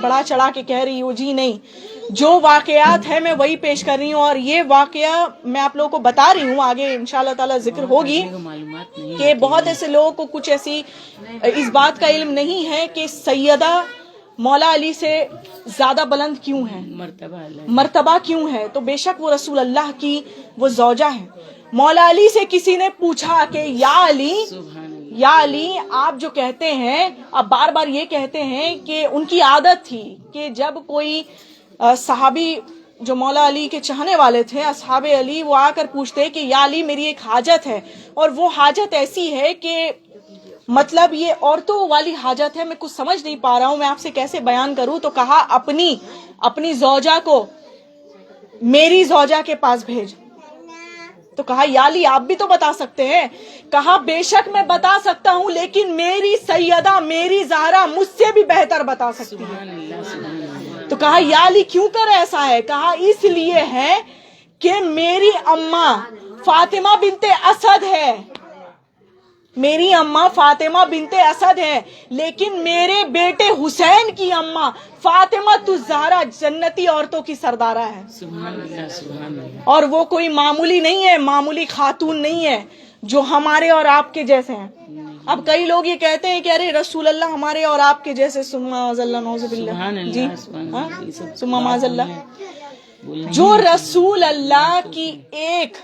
بڑا چڑھا کے کہہ رہی ہوں، جی نہیں، جو واقعات ہے میں وہی پیش کر رہی ہوں، اور یہ واقعہ میں آپ لوگوں کو بتا رہی ہوں، آگے انشاءاللہ تعالی ذکر ہوگی کہ بہت ایسے لوگوں کو کچھ ایسی اس بات کا علم نہیں ہے کہ سیدہ مولا علی سے زیادہ بلند کیوں ہے، مرتبہ کیوں ہے. تو بے شک وہ رسول اللہ کی وہ زوجہ ہے. مولا علی سے کسی نے پوچھا کہ یا علی آپ جو کہتے ہیں، آپ بار بار یہ کہتے ہیں کہ ان کی عادت تھی کہ جب کوئی صحابی جو مولا علی کے چاہنے والے تھے، اصحاب علی، وہ آ کر پوچھتے کہ یا علی میری ایک حاجت ہے، اور وہ حاجت ایسی ہے کہ مطلب یہ عورتوں والی حاجت ہے، میں کچھ سمجھ نہیں پا رہا ہوں، میں آپ سے کیسے بیان کروں. تو کہا اپنی زوجہ کو میری زوجہ کے پاس بھیج. تو کہا یا علی آپ بھی تو بتا سکتے ہیں. کہا بے شک میں بتا سکتا ہوں، لیکن میری سیدہ، میری زہرا مجھ سے بھی بہتر بتا سکتی ہے. تو کہا یا علی کیوں کر ایسا ہے؟ کہا اس لیے ہے کہ میری اماں فاطمہ بنت اسد ہے، میری اماں فاطمہ بنت اسد ہے، لیکن میرے بیٹے حسین کی اماں فاطمہ الزہرا جنتی عورتوں کی سردارہ ہے. اور وہ کوئی معمولی نہیں ہے، معمولی خاتون نہیں ہے جو ہمارے اور آپ کے جیسے ہیں. اب کئی لوگ یہ کہتے ہیں کہ ارے رسول اللہ ہمارے اور آپ کے جیسے، نعوذ باللہ، جی ثم معاذ اللہ. جو رسول اللہ کی ایک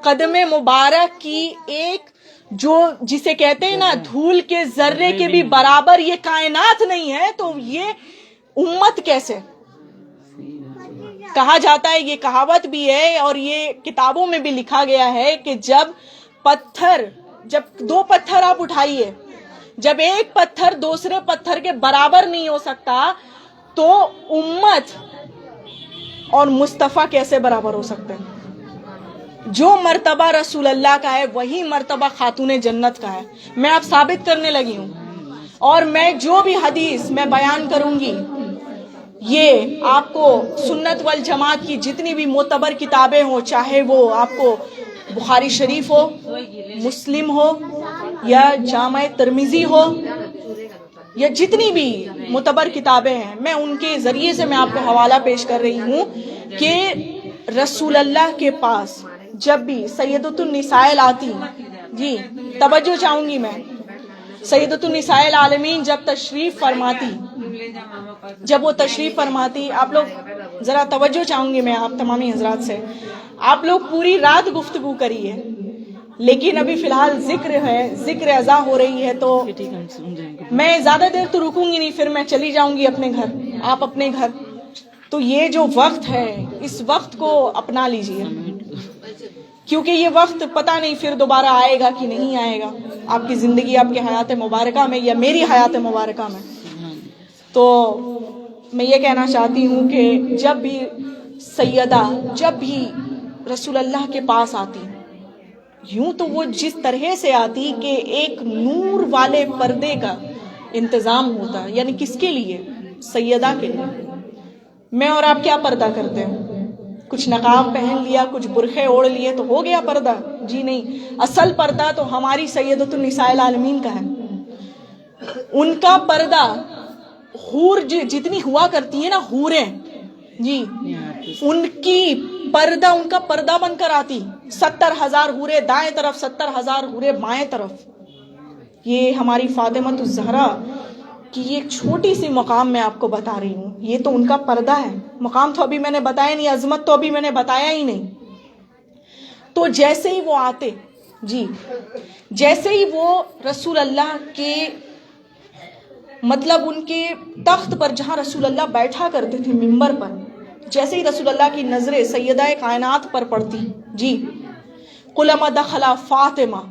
قدم مبارک کی ایک، جو جسے کہتے ہیں نا دھول کے ذرے کے بھی برابر یہ کائنات نہیں ہے، تو یہ امت کیسے؟ کہا جاتا ہے، یہ کہاوت بھی ہے اور یہ کتابوں میں بھی لکھا گیا ہے کہ جب دو پتھر آپ اٹھائیے، جب ایک پتھر دوسرے پتھر کے برابر نہیں ہو سکتا، تو امت اور مصطفیٰ کیسے برابر ہو سکتے ہیں؟ جو مرتبہ رسول اللہ کا ہے وہی مرتبہ خاتون جنت کا ہے. میں اب ثابت کرنے لگی ہوں، اور میں جو بھی حدیث میں بیان کروں گی، یہ آپ کو سنت والجماعت کی جتنی بھی معتبر کتابیں ہوں، چاہے وہ آپ کو بخاری شریف ہو، مسلم ہو، یا جامع ترمذی ہو، یا جتنی بھی معتبر کتابیں ہیں، میں ان کے ذریعے سے میں آپ کو حوالہ پیش کر رہی ہوں کہ رسول اللہ کے پاس جب بھی سیدۃ النساء آتی، جی توجہ چاہوں گی میں، سیدۃ النساء العالمین جب وہ تشریف فرماتی، آپ لوگ ذرا توجہ چاہوں گی میں آپ تمامی حضرات سے. آپ لوگ پوری رات گفتگو کریے، لیکن ابھی فی الحال ذکر ازا ہو رہی ہے، تو میں زیادہ دیر تو رکوں گی نہیں، پھر میں چلی جاؤں گی اپنے گھر، آپ اپنے گھر. تو یہ جو وقت ہے، اس وقت کو اپنا لیجئے، کیونکہ یہ وقت پتہ نہیں پھر دوبارہ آئے گا کہ نہیں آئے گا آپ کی زندگی، آپ کی حیات مبارکہ میں، یا میری حیات مبارکہ میں. تو میں یہ کہنا چاہتی ہوں کہ جب بھی سیدہ، جب بھی رسول اللہ کے پاس آتی، یوں تو وہ جس طرح سے آتی کہ ایک نور والے پردے کا انتظام ہوتا، یعنی کس کے لیے؟ سیدہ کے لیے. میں اور آپ کیا پردہ کرتے ہیں؟ کچھ نقاب پہن لیا، کچھ برقعے اوڑھ لیے تو ہو گیا پردہ؟ جی نہیں، اصل پردہ تو ہماری سیدۃ النساء العالمین کا ہے. ان کا پردہ حور جتنی ہوا کرتی ہیں نا، حوریں، جی ان کا پردہ بن کر آتی. 70,000 حوریں دائیں طرف، 70,000 حوریں بائیں طرف. یہ ہماری فاطمہ الزہرا کی ایک چھوٹی سی مقام میں آپ کو بتا رہی ہوں، یہ تو ان کا پردہ ہے. مقام تو ابھی میں نے بتایا نہیں، عظمت تو ابھی میں نے بتایا ہی نہیں. تو جیسے ہی وہ آتے، جی جیسے ہی وہ رسول اللہ کے مطلب ان کے تخت پر جہاں رسول اللہ بیٹھا کرتے تھے، منبر پر، جیسے ہی رسول اللہ کی نظریں سیدہ کائنات پر پڑتی، جی قلما دخلا فاطمہ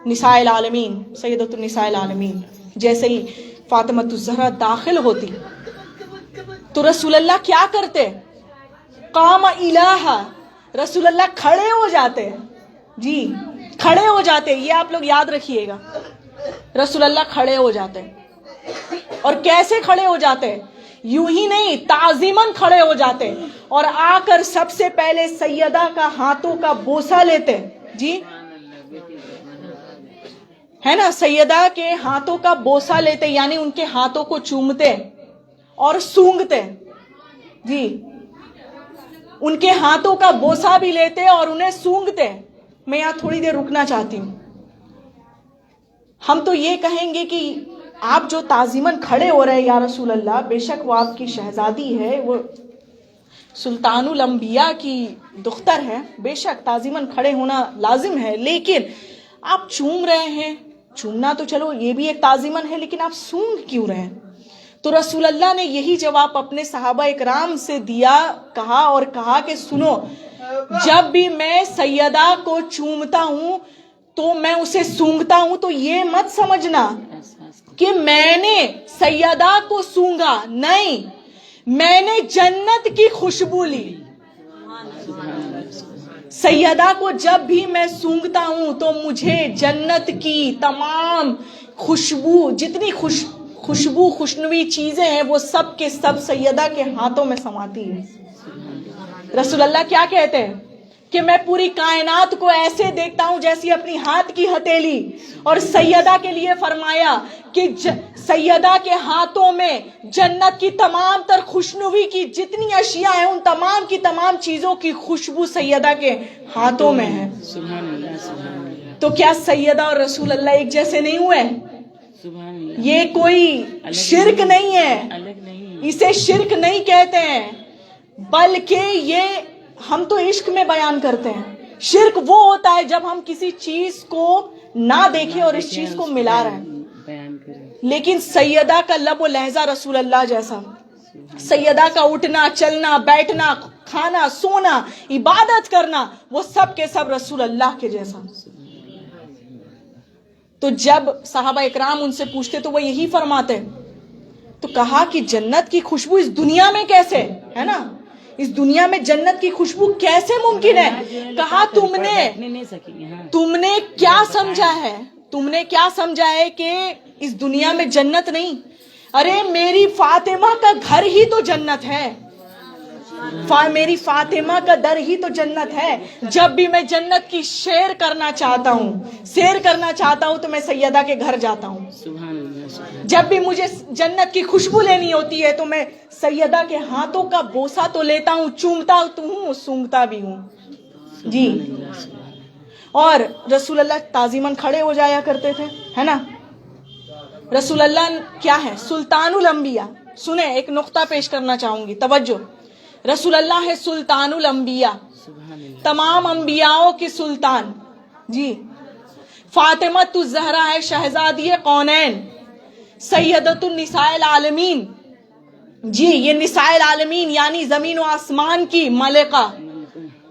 نساء العالمین، سیدۃ النساء العالمین، جیسے ہی فاطمہ الزہرا داخل ہوتی تو رسول اللہ کیا کرتے؟ قام الہا، رسول اللہ کھڑے ہو جاتے، جی کھڑے ہو جاتے. یہ آپ لوگ یاد رکھیے گا، رسول اللہ کھڑے ہو جاتے. اور کیسے کھڑے ہو جاتے؟ یوں ہی نہیں، تعظیماً کھڑے ہو جاتے، اور آ کر سب سے پہلے سیدہ کا ہاتھوں کا بوسہ لیتے. جی ہے نا، سیدہ کے ہاتھوں کا بوسہ لیتے، یعنی ان کے ہاتھوں کو چومتے. اور سونگتے, جی ان کے ہاتھوں کا بوسہ بھی لیتے اور انہیں سونگتے. میں یہاں تھوڑی دیر رکنا چاہتی ہوں. ہم تو یہ کہیں گے کہ آپ جو تعظیماً کھڑے ہو رہے ہیں یا رسول اللہ, بے شک وہ آپ کی شہزادی ہے, وہ سلطان الانبیاء کی دختر ہے, بے شک تعظیماً کھڑے ہونا لازم ہے, لیکن آپ چوم رہے ہیں. چومنا تو چلو یہ بھی ایک تعظیماً ہے, لیکن آپ سونگ کیوں رہے ہیں؟ تو رسول اللہ نے یہی جواب اپنے صحابہ اکرام سے دیا, کہا کہ سنو, جب بھی میں سیدہ کو چومتا ہوں تو میں اسے سونگتا ہوں, تو یہ مت سمجھنا کہ میں نے سیدہ کو سونگا, نہیں, میں نے جنت کی خوشبو لی. سیدہ کو جب بھی میں سونگتا ہوں تو مجھے جنت کی تمام خوشبو, جتنی خوشبو خوشنوی چیزیں ہیں, وہ سب کے سب سیدہ کے ہاتھوں میں سماتی ہے. رسول اللہ کیا کہتے ہیں کہ میں پوری کائنات کو ایسے دیکھتا ہوں جیسی اپنی ہاتھ کی ہتھیلی, اور سیدہ کے لیے فرمایا کہ سیدہ کے ہاتھوں میں جنت کی تمام تر خوشنوی کی جتنی اشیاء ہیں, ان تمام کی تمام چیزوں کی خوشبو سیدہ کے ہاتھوں میں ہے. تو کیا سیدہ اور رسول اللہ ایک جیسے نہیں ہوئے؟ یہ کوئی شرک نہیں ہے, اسے شرک نہیں کہتے ہیں, بلکہ یہ ہم تو عشق میں بیان کرتے ہیں. شرک وہ ہوتا ہے جب ہم کسی چیز کو نہ دیکھیں اور اس چیز کو ملا رہے ہیں. لیکن سیدہ کا لب و لہجہ رسول اللہ جیسا, سیدہ کا اٹھنا چلنا بیٹھنا کھانا سونا عبادت کرنا, وہ سب کے سب رسول اللہ کے جیسا. تو جب صحابہ اکرام ان سے پوچھتے تو وہ یہی فرماتے. تو کہا کہ جنت کی خوشبو اس دنیا میں کیسے ہے نا, اس دنیا میں جنت کی خوشبو کیسے ممکن ہے؟ کہا تم نے کیا سمجھا ہے, تم نے کیا سمجھا ہے کہ اس دنیا میں جنت نہیں؟ ارے میری فاطمہ کا گھر ہی تو جنت ہے, میری فاطمہ کا در ہی تو جنت ہے. جب بھی میں جنت کی سیر کرنا چاہتا ہوں تو میں سیدہ کے گھر جاتا ہوں. جب بھی مجھے جنت کی خوشبو لینی ہوتی ہے تو میں سیدہ کے ہاتھوں کا بوسہ تو لیتا ہوں, چومتا تو ہوں, سونگتا بھی ہوں. جی, اور رسول اللہ تعظیماً کھڑے ہو جایا کرتے تھے, ہے نا. رسول اللہ کیا ہے؟ سلطان الانبیاء. سنیں, ایک نقطہ پیش کرنا چاہوں گی, توجہ. رسول اللہ ہے سلطان الانبیاء, تمام انبیاءوں کی سلطان. جی, فاطمہ الزہرا ہے شہزادی کونین, سیدۃ النساء العالمین. جی, یہ نساء العالمین یعنی زمین و آسمان کی ملکہ.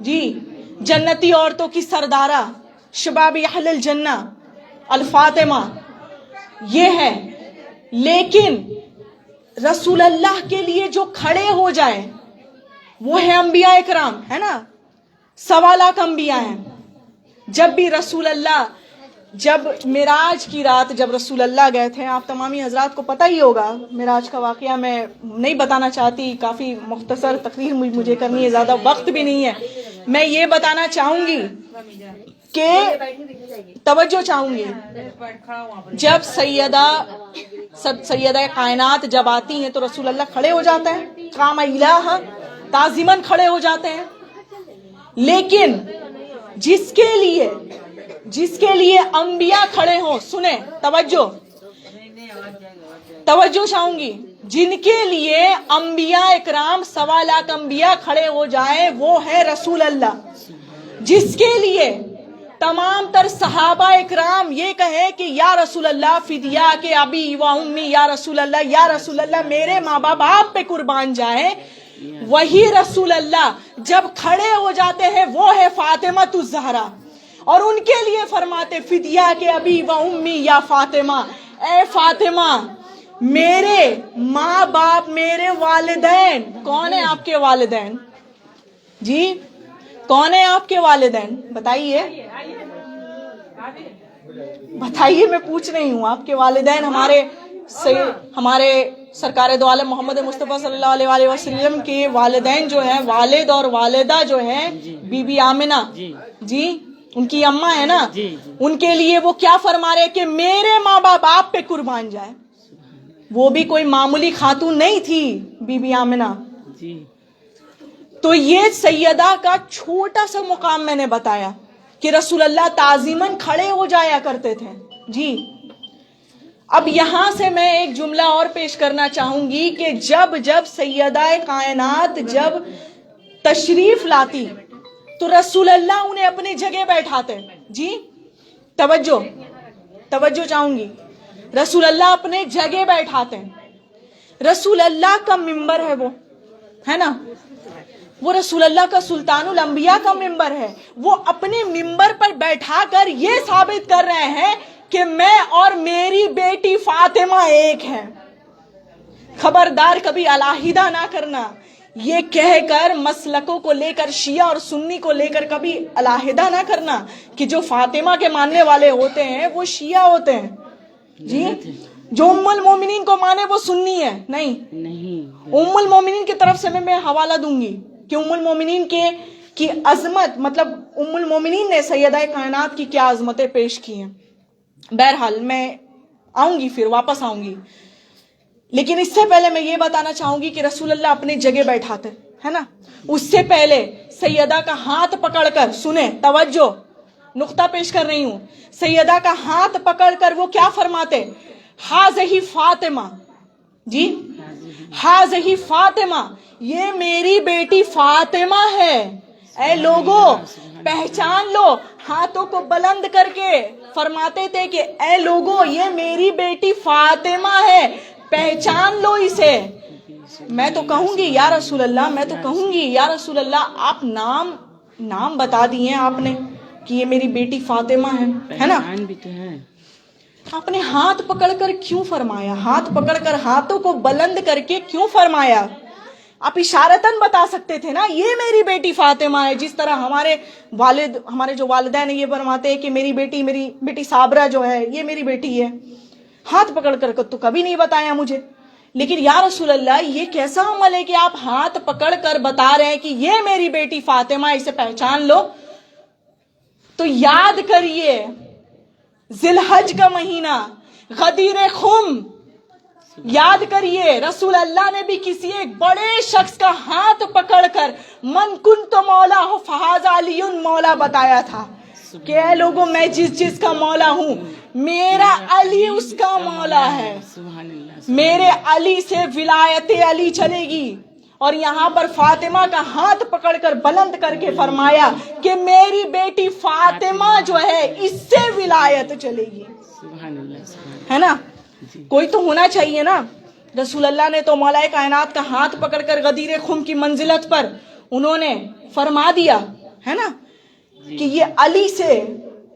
جی, جنتی عورتوں کی سردارہ, شباب اہل الجنہ الفاطمہ, یہ ہے. لیکن رسول اللہ کے لیے جو کھڑے ہو جائے وہ ہے انبیاء اکرام, ہے نا. 1.25 لاکھ انبیاء ہیں. جب بھی رسول اللہ, جب معراج کی رات جب رسول اللہ گئے تھے, آپ تمامی حضرات کو پتہ ہی ہوگا معراج کا واقعہ, میں نہیں بتانا چاہتی, کافی مختصر تقریر مجھے کرنی ہے, زیادہ وقت بھی نہیں ہے. میں یہ بتانا چاہوں گی کہ توجہ چاہوں گی, جب سیدہ کائنات جب آتی ہیں تو رسول اللہ کھڑے ہو جاتے ہیں, قام الہ تعظیماً کھڑے ہو جاتے ہیں. لیکن جس کے لیے انبیاء کھڑے ہوں, سنیں, توجہ چاہوں گی, جن کے لیے انبیاء اکرام 1.25 لاکھ انبیاء کھڑے ہو جائے وہ ہے رسول اللہ. جس کے لیے تمام تر صحابہ اکرام یہ کہے کہ یا رسول اللہ فدیہ کے ابی و امی, یا رسول اللہ میرے ماں باپ آپ پہ قربان جائیں, وہی رسول اللہ جب کھڑے ہو جاتے ہیں وہ ہے فاطمہ الزہرا, اور ان کے لیے فرماتے فدیہ کے ابی و امی یا فاطمہ, اے فاطمہ میرے ماں باپ, میرے والدین. کون ہیں آپ کے والدین؟ جی, کون ہیں آپ کے والدین؟ بتائیے, میں پوچھ رہی ہوں. آپ کے والدین ہمارے سرکار دو عالم محمد مصطفیٰ صلی اللہ علیہ وسلم کے والدین جو ہیں, والد اور والدہ جو ہیں, بی بی آمنہ, جی ان کی اماں ہے نا, ان کے لیے وہ کیا فرما رہے کہ میرے ماں باپ آپ پہ قربان جائے. وہ بھی کوئی معمولی خاتون نہیں تھی بی بی آمنہ. تو یہ سیدہ کا چھوٹا سا مقام میں نے بتایا کہ رسول اللہ تعظیماً کھڑے ہو جایا کرتے تھے. جی اب یہاں سے میں ایک جملہ اور پیش کرنا چاہوں گی کہ جب سیدہ کائنات جب تشریف لاتی تو رسول اللہ انہیں اپنی جگہ بیٹھاتے. جی توجہ چاہوں گی. رسول اللہ اپنے جگہ بیٹھاتے ہیں. رسول اللہ کا ممبر ہے وہ، ہے نا، وہ رسول اللہ کا سلطان الانبیاء کا ممبر ہے. وہ اپنے ممبر پر بیٹھا کر یہ ثابت کر رہے ہیں کہ میں اور میری بیٹی فاطمہ ایک ہے. خبردار کبھی علیحدہ نہ کرنا، یہ کہہ کر مسلکوں کو لے کر شیعہ اور سنی کو لے کر کبھی علیحدہ نہ کرنا کہ جو فاطمہ کے ماننے والے ہوتے ہیں وہ شیعہ ہوتے ہیں. جی جو ام المومنین کو مانے وہ سنی ہے. نہیں، ام المومنین کی طرف سے میں حوالہ دوں گی کہ ام المومنین کی عظمت، مطلب ام المومنین نے سیدہ کائنات کی کیا عظمتیں پیش کی ہیں. بہرحال میں آؤں گی، پھر واپس آؤں گی، لیکن اس سے پہلے میں یہ بتانا چاہوں گی کہ رسول اللہ اپنی جگہ بیٹھاتے ہے نا. اس سے پہلے سیدہ کا ہاتھ پکڑ کر، سنیں توجہ، نقطہ پیش کر رہی ہوں. سیدہ کا ہاتھ پکڑ کر وہ کیا فرماتے؟ ہاذہی فاطمہ. جی ہاذہی فاطمہ، یہ میری بیٹی فاطمہ ہے. اے لوگو پہچان لو. ہاتھوں کو بلند کر کے فرماتے تھے کہ اے لوگو یہ میری بیٹی فاطمہ ہے، پہچان لو اسے. میں تو کہوں گی یا رسول اللہ، آپ نام بتا دیے آپ نے کہ یہ میری بیٹی فاطمہ ہے نا. آپ نے ہاتھ پکڑ کر کیوں فرمایا؟ ہاتھ پکڑ کر، ہاتھوں کو بلند کر کے کیوں فرمایا؟ آپ اشارتاً بتا سکتے تھے نا یہ میری بیٹی فاطمہ ہے. جس طرح ہمارے جو والدین یہ فرماتے ہیں کہ میری بیٹی صابرہ جو ہے یہ میری بیٹی ہے. ہاتھ پکڑ کر تو کبھی نہیں بتایا مجھے. لیکن یا رسول اللہ یہ کیسا عمل ہے کہ آپ ہاتھ پکڑ کر بتا رہے ہیں کہ یہ میری بیٹی فاطمہ، اسے پہچان لو. تو یاد کریے ذی الحج کا مہینہ، غدیر خم، یاد کریے رسول اللہ نے بھی کسی ایک بڑے شخص کا ہاتھ پکڑ کر من کنت مولا ہو فہذا علی مولا بتایا تھا کہ اے لوگوں میں جس کا مولا ہوں میرا علی اس کا مولا ہے. میرے علی سے ولایت علی چلے گی. اور یہاں پر فاطمہ کا ہاتھ پکڑ کر بلند کر کے فرمایا کہ میری بیٹی فاطمہ جو ہے اس سے ولایت چلے گی. ہے نا، کوئی تو ہونا چاہیے نا. رسول اللہ نے تو مولا کائنات کا ہاتھ پکڑ کر غدیر خم کی منزلت پر انہوں نے فرما دیا ہے نا کہ یہ علی سے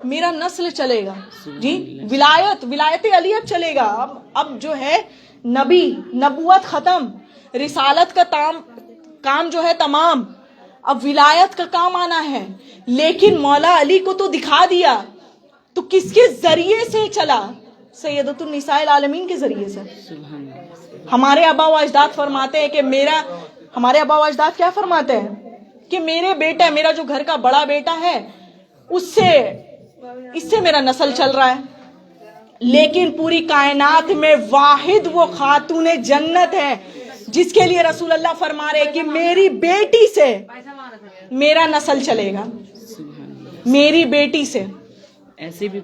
میرا نسل چلے گا. جی ولایت علی اب چلے گا. اب جو ہے نبوت ختم، رسالت کا کام جو ہے تمام، اب ولایت کا کام آنا ہے. لیکن مولا علی کو تو دکھا دیا، تو کس کے ذریعے سے چلا؟ سیدۃ النساء العالمین کے ذریعے سے. ہمارے آبا و اجداد فرماتے ہیں کہ ہمارے آبا و اجداد کیا فرماتے ہیں کہ میرا جو گھر کا بڑا بیٹا ہے اس سے میرا نسل چل رہا ہے. لیکن پوری کائنات میں واحد وہ خاتون جنت ہے جس کے لیے رسول اللہ فرما رہے کہ میری بیٹی سے میرا نسل چلے گا. میری بیٹی سے. ایسے بھی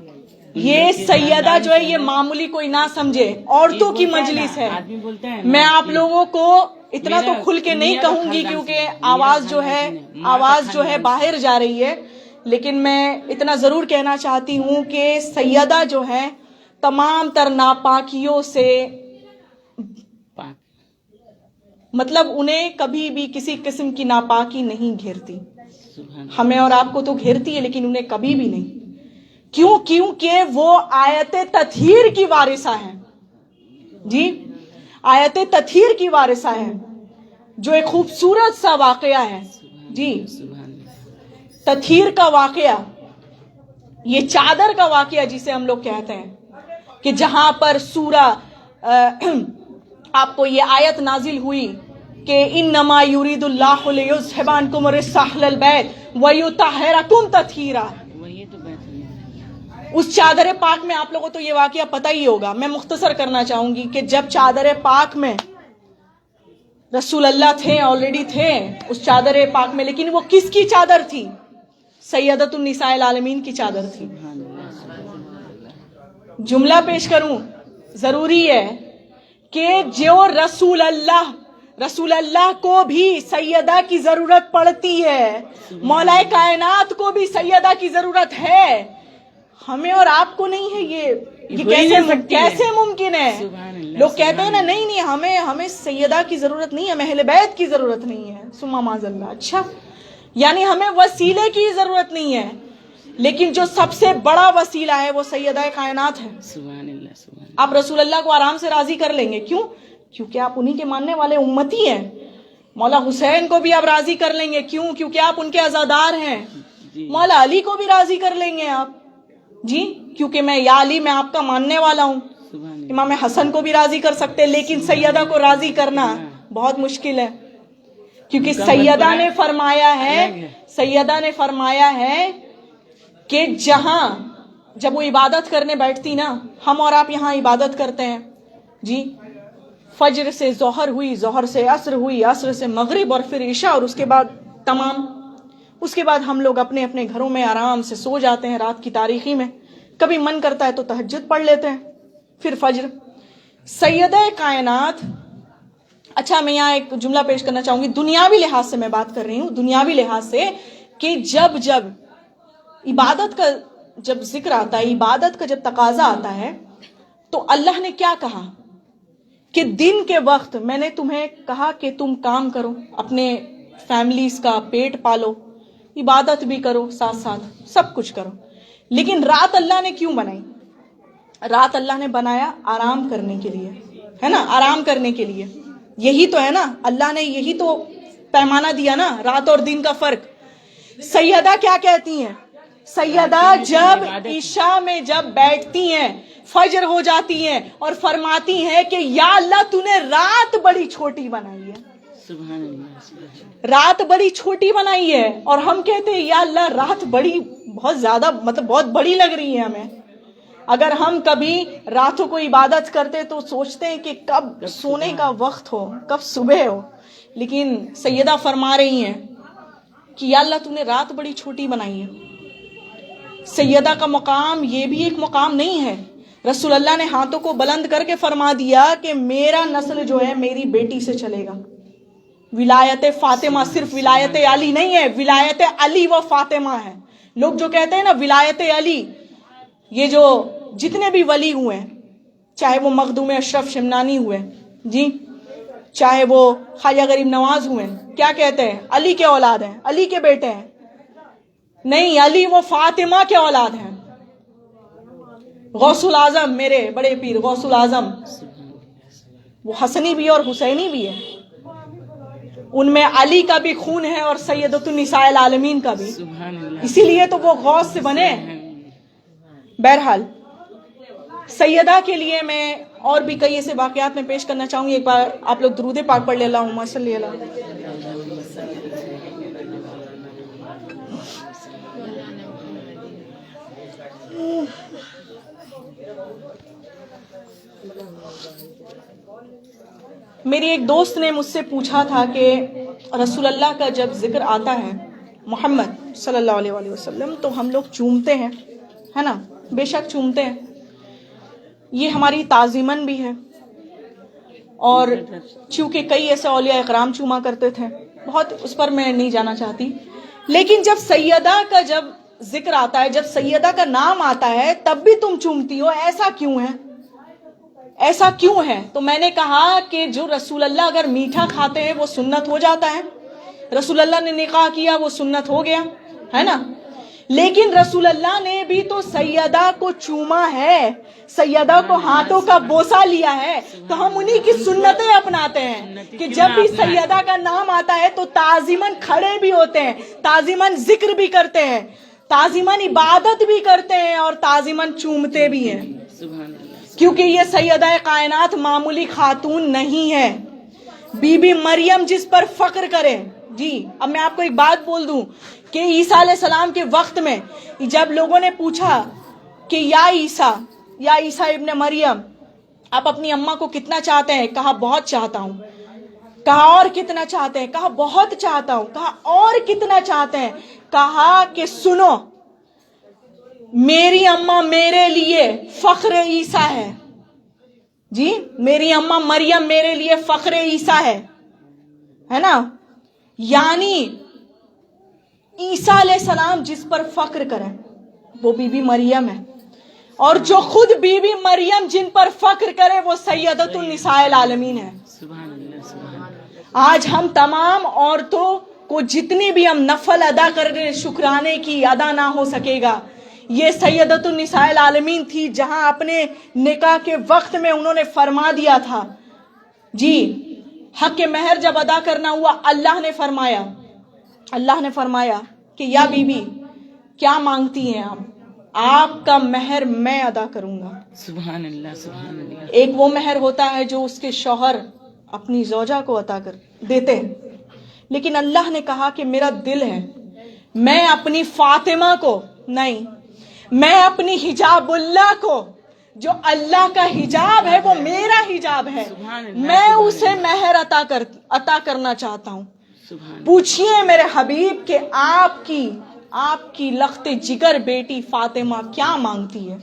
یہ سیدہ جو ہے یہ معمولی کوئی نہ سمجھے، عورتوں کی مجلس ہے. میں آپ لوگوں کو اتنا تو کھل کے نہیں کہوں گی کیونکہ آواز جو ہے باہر جا رہی ہے، لیکن میں اتنا ضرور کہنا چاہتی ہوں کہ سیدہ جو ہے تمام تر ناپاکیوں سے، مطلب انہیں کبھی بھی کسی قسم کی ناپاکی نہیں گھیرتی. ہمیں اور آپ کو تو گھیرتی ہے لیکن انہیں کبھی بھی نہیں. کیونکہ وہ آیت تطہیر کی وارثہ ہیں. جی آیت تطہیر کی وارثہ ہیں، جو ایک خوبصورت سا واقعہ ہے. جی تطہیر کا واقعہ، یہ چادر کا واقعہ جسے ہم لوگ کہتے ہیں، کہ جہاں پر سورہ آپ کو یہ آیت نازل ہوئی کہ انما یرید اللہ لیذھب عنکم الرجس اہل البیت ویطہرکم تطہیرا. اس چادر پاک میں آپ لوگوں کو تو یہ واقعہ پتہ ہی ہوگا، میں مختصر کرنا چاہوں گی کہ جب چادر پاک میں رسول اللہ تھے، آلریڈی تھے اس چادر پاک میں، لیکن وہ کس کی چادر تھی؟ سیدۃ النساء العالمین کی چادر تھی۔ جملہ پیش کروں، ضروری ہے کہ جو رسول اللہ کو بھی سیدہ کی ضرورت پڑتی ہے، مولا کائنات کو بھی سیدہ کی ضرورت ہے، ہمیں اور آپ کو نہیں ہے۔ یہ کیسے ممکن ہے؟ لوگ کہتے ہیں نا نہیں ہمیں سیدہ کی ضرورت نہیں ہے، اہل بیت کی ضرورت نہیں ہے، ثم معاذ اللہ۔ اچھا، یعنی ہمیں وسیلے کی ضرورت نہیں ہے، لیکن جو سب سے بڑا وسیلہ ہے وہ سیدہ کائنات ہے۔ سبحان اللہ۔ آپ رسول اللہ کو آرام سے راضی کر لیں گے، کیوں؟ کیونکہ آپ انہی کے ماننے والے امتی ہیں۔ مولا حسین کو بھی آپ راضی کر لیں گے، کیوں؟ کیونکہ آپ ان کے عزادار ہیں۔ مولا علی کو بھی راضی کر لیں گے آپ، جی، کیونکہ یا علی میں آپ کا ماننے والا ہوں۔ امام حسن کو بھی راضی کر سکتے، لیکن سیدہ کو راضی کرنا بہت مشکل ہے، کیونکہ سیدہ نے فرمایا ہے کہ جب وہ عبادت کرنے بیٹھتی نا، ہم اور آپ یہاں عبادت کرتے ہیں جی، فجر سے ظہر ہوئی، ظہر سے عصر ہوئی، عصر سے مغرب، اور پھر عشاء، اور اس کے بعد تمام، اس کے بعد ہم لوگ اپنے اپنے گھروں میں آرام سے سو جاتے ہیں رات کی تاریکی میں، کبھی من کرتا ہے تو تہجد پڑھ لیتے ہیں، پھر فجر۔ سیدہ کائنات، اچھا میں یہاں ایک جملہ پیش کرنا چاہوں گی، دنیاوی لحاظ سے میں بات کر رہی ہوں، دنیاوی لحاظ سے، کہ جب عبادت کا جب ذکر آتا ہے، عبادت کا جب تقاضا آتا ہے، تو اللہ نے کیا کہا کہ دن کے وقت میں نے تمہیں کہا کہ تم کام کرو، اپنے فیملیز کا پیٹ پالو، عبادت بھی کرو، ساتھ ساتھ سب کچھ کرو، لیکن رات اللہ نے کیوں بنائی؟ رات اللہ نے بنایا آرام کرنے کے لیے، ہے نا، آرام کرنے کے لیے، یہی تو ہے نا، اللہ نے یہی تو پیمانہ دیا نا، رات اور دن کا فرق۔ سیدہ کیا کہتی ہیں؟ سیدہ جب عشاء میں جب بیٹھتی ہیں، فجر ہو جاتی ہیں، اور فرماتی ہیں کہ یا اللہ تو نے رات بڑی چھوٹی بنائی ہے، سبحان اللہ، رات بڑی چھوٹی بنائی ہے، اور ہم کہتے ہیں یا اللہ رات بہت زیادہ، مطلب بہت بڑی لگ رہی ہے ہمیں۔ اگر ہم کبھی راتوں کو عبادت کرتے تو سوچتے ہیں کہ کب سونے کا وقت ہو، کب صبح ہو، لیکن سیدہ فرما رہی ہیں کہ یا اللہ تو نے رات بڑی چھوٹی بنائی ہے۔ سیدہ کا مقام یہ بھی ایک مقام نہیں ہے، رسول اللہ نے ہاتھوں کو بلند کر کے فرما دیا کہ میرا نسل جو ہے میری بیٹی سے چلے گا۔ ولایت فاطمہ صرف ولایت علی نہیں ہے، ولایت علی و فاطمہ ہے۔ لوگ جو کہتے ہیں نا ولایت علی، یہ جو جتنے بھی ولی ہوئے ہیں، چاہے وہ مخدوم اشرف شمنانی ہوئے جی، چاہے وہ خواجہ غریب نواز ہوئے، کیا کہتے ہیں؟ علی کے اولاد ہیں، علی کے بیٹے ہیں۔ نہیں، علی وہ فاطمہ کے اولاد ہیں۔ غوث العظم، میرے بڑے پیر غوث العظم، وہ حسنی بھی اور حسینی بھی ہے، ان میں علی کا بھی خون ہے اور سیدۃ النساء العالمین کا بھی، اسی لیے تو وہ غوث سے بنے۔ بہرحال سیدہ کے لیے میں اور بھی کئی ایسے واقعات میں پیش کرنا چاہوں گی۔ ایک بار آپ لوگ درود پاک پڑھ لیں، اللہم صلی اللہ۔ میری ایک دوست نے مجھ سے پوچھا تھا کہ رسول اللہ کا جب ذکر آتا ہے، محمد صلی اللہ علیہ وآلہ وسلم، تو ہم لوگ چومتے ہیں، ہے نا؟ بے شک چومتے ہیں، یہ ہماری تعظیماً بھی ہے، اور چونکہ کئی ایسے اولیاء اکرام چوما کرتے تھے، بہت اس پر میں نہیں جانا چاہتی، لیکن جب سیدہ کا جب ذکر آتا ہے، جب سیدہ کا نام آتا ہے، تب بھی تم چومتی ہو، ایسا کیوں ہے؟ ایسا کیوں ہے؟ تو میں نے کہا کہ جو رسول اللہ اگر میٹھا کھاتے ہیں وہ سنت ہو جاتا ہے، رسول اللہ نے نکاح کیا وہ سنت ہو گیا، ہے نا؟ لیکن رسول اللہ نے بھی تو سیدہ کو چوما ہے، سیدہ کو ہاتھوں کا بوسہ لیا ہے، تو ہم انہی کی سنتیں اپناتے ہیں کہ جب بھی سیدہ کا نام آتا ہے تو تعظیماً کھڑے بھی ہوتے ہیں، تعظیماً ذکر بھی کرتے ہیں، تعظیماً عبادت بھی کرتے ہیں، اور تعظیماً چومتے بھی ہیں، کیونکہ یہ سیدہ کائنات معمولی خاتون نہیں ہے۔ بی بی مریم جس پر فخر کرے، جی اب میں آپ کو ایک بات بول دوں کہ عیسیٰ علیہ السلام کے وقت میں جب لوگوں نے پوچھا کہ یا عیسیٰ ابن مریم آپ اپنی اماں کو کتنا چاہتے ہیں؟ کہا بہت چاہتا ہوں. کہا اور کتنا چاہتے ہیں؟ کہا بہت چاہتا ہوں. کہا اور کتنا چاہتے ہیں؟ کہا کہ سنو، میری اماں میرے لیے فخر عیسیٰ ہے. جی، میری اماں مریم میرے لیے فخر عیسیٰ ہے نا. یعنی عیسیٰ علیہ السلام جس پر فخر کریں وہ بی بی مریم ہے، اور جو خود بی بی مریم جن پر فخر کرے وہ سیدۃ النساء العالمین ہے. سبحان اللہ سبحان اللہ. آج ہم تمام عورتوں کو جتنی بھی ہم نفل ادا کر رہے ہیں شکرانے کی ادا نہ ہو سکے گا. یہ سیدۃ النساء العالمین تھی جہاں اپنے نکاح کے وقت میں انہوں نے فرما دیا تھا جی حق مہر جب ادا کرنا ہوا اللہ نے فرمایا کہ یا بی بی کیا مانگتی ہیں آپ کا مہر میں ادا کروں گا. سبحان اللہ سبحان اللہ. ایک وہ مہر ہوتا ہے جو اس کے شوہر اپنی زوجہ کو عطا کر دیتے ہیں، لیکن اللہ نے کہا کہ میرا دل ہے، میں اپنی فاطمہ کو نہیں، میں اپنی حجاب اللہ کو، جو اللہ کا حجاب ہے وہ میرا حجاب ہے، میں اسے مہر عطا کرنا چاہتا ہوں. پوچھئے میرے حبیب کہ آپ کی لخت جگر بیٹی فاطمہ کیا مانگتی ہے؟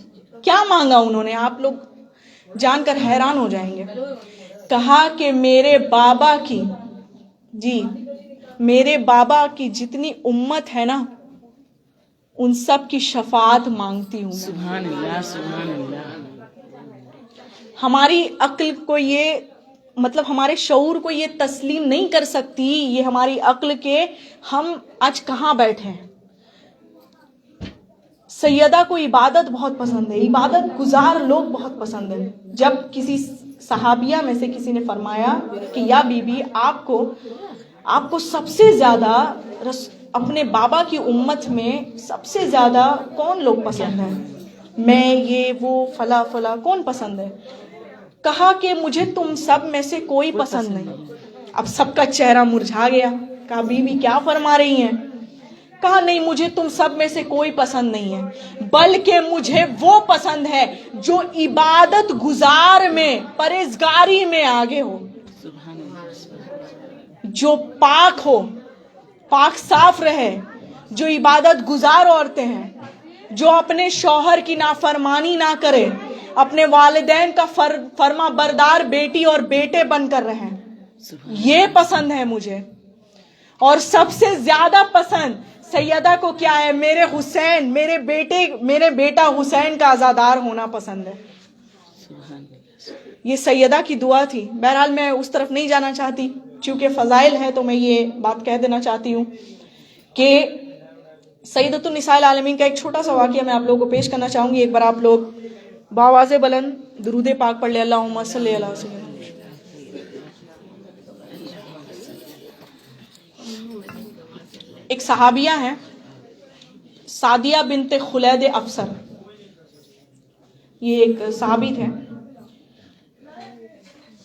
کیا مانگا انہوں نے؟ آپ لوگ جان کر حیران ہو جائیں گے. کہا کہ میرے بابا کی جتنی امت ہے نا ان سب کی شفاعت مانگتی ہوں. سبحان اللہ سبحان اللہ. ہماری عقل کو یہ ہمارے شعور کو یہ تسلیم نہیں کر سکتی، یہ ہماری عقل کے ہم آج کہاں بیٹھے ہیں. سیدہ کو عبادت بہت پسند ہے، عبادت گزار لوگ بہت پسند ہیں. جب کسی صحابیہ میں سے کسی نے فرمایا کہ یا بی بی آپ کو سب سے زیادہ اپنے بابا کی امت میں سب سے زیادہ کون لوگ پسند ہیں؟ میں یہ وہ فلاں کون پسند ہے؟ کہا کہ مجھے تم سب میں سے کوئی پسند نہیں. اب سب کا چہرہ مرجھا گیا. کہا بی بی کیا فرما رہی ہیں؟ کہا نہیں، مجھے تم سب میں سے کوئی پسند نہیں ہے، بلکہ مجھے وہ پسند ہے جو عبادت گزار میں پرہیزگاری میں آگے ہو، جو پاک ہو، پاک صاف رہے، جو عبادت گزار عورتیں ہیں، جو اپنے شوہر کی نافرمانی نہ کرے، اپنے والدین کا فرما بردار بیٹی اور بیٹے بن کر رہیں. یہ پسند ہے مجھے. اور سب سے زیادہ پسند سیدہ کو کیا ہے؟ میرے حسین، میرے بیٹا حسین کا عزادار ہونا پسند ہے. یہ سیدہ کی دعا تھی. بہرحال میں اس طرف نہیں جانا چاہتی، چونکہ فضائل ہے تو میں یہ بات کہہ دینا چاہتی ہوں کہ سیدۃ النساء العالمین کا ایک چھوٹا سا واقعہ میں آپ لوگوں کو پیش کرنا چاہوں گی. ایک بار آپ لوگ بآواز بلند درود پاک پڑھ لیں، اللہم صلی علی سیدنا. ایک صحابیہ ہیں سعدیہ بنت خلید افسر. یہ ایک صحابی تھے،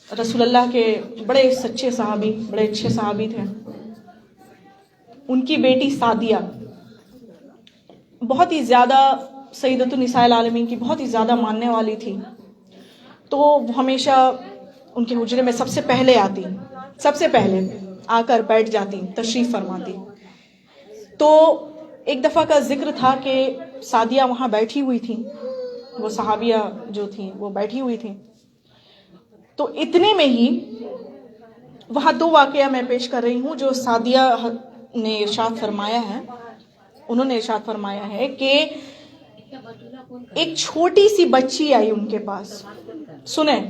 رسول اللہ کے بڑے سچے صحابی، بڑے اچھے صحابی تھے. ان کی بیٹی سعدیہ بہت ہی زیادہ سیدۃ النساء العالمین کی بہت ہی زیادہ ماننے والی تھی. تو وہ ہمیشہ ان کے حجرے میں سب سے پہلے آتی، سب سے پہلے آ کر بیٹھ جاتی، تشریف فرماتی. تو ایک دفعہ کا ذکر تھا کہ سعدیہ وہاں بیٹھی ہوئی تھی، وہ صحابیہ جو تھیں وہ بیٹھی ہوئی تھیں. تو اتنے میں ہی وہاں دو واقعہ میں پیش کر رہی ہوں جو سعدیہ نے ارشاد فرمایا ہے. انہوں نے ارشاد فرمایا ہے کہ ایک چھوٹی سی بچی آئی ان کے پاس. سنیں،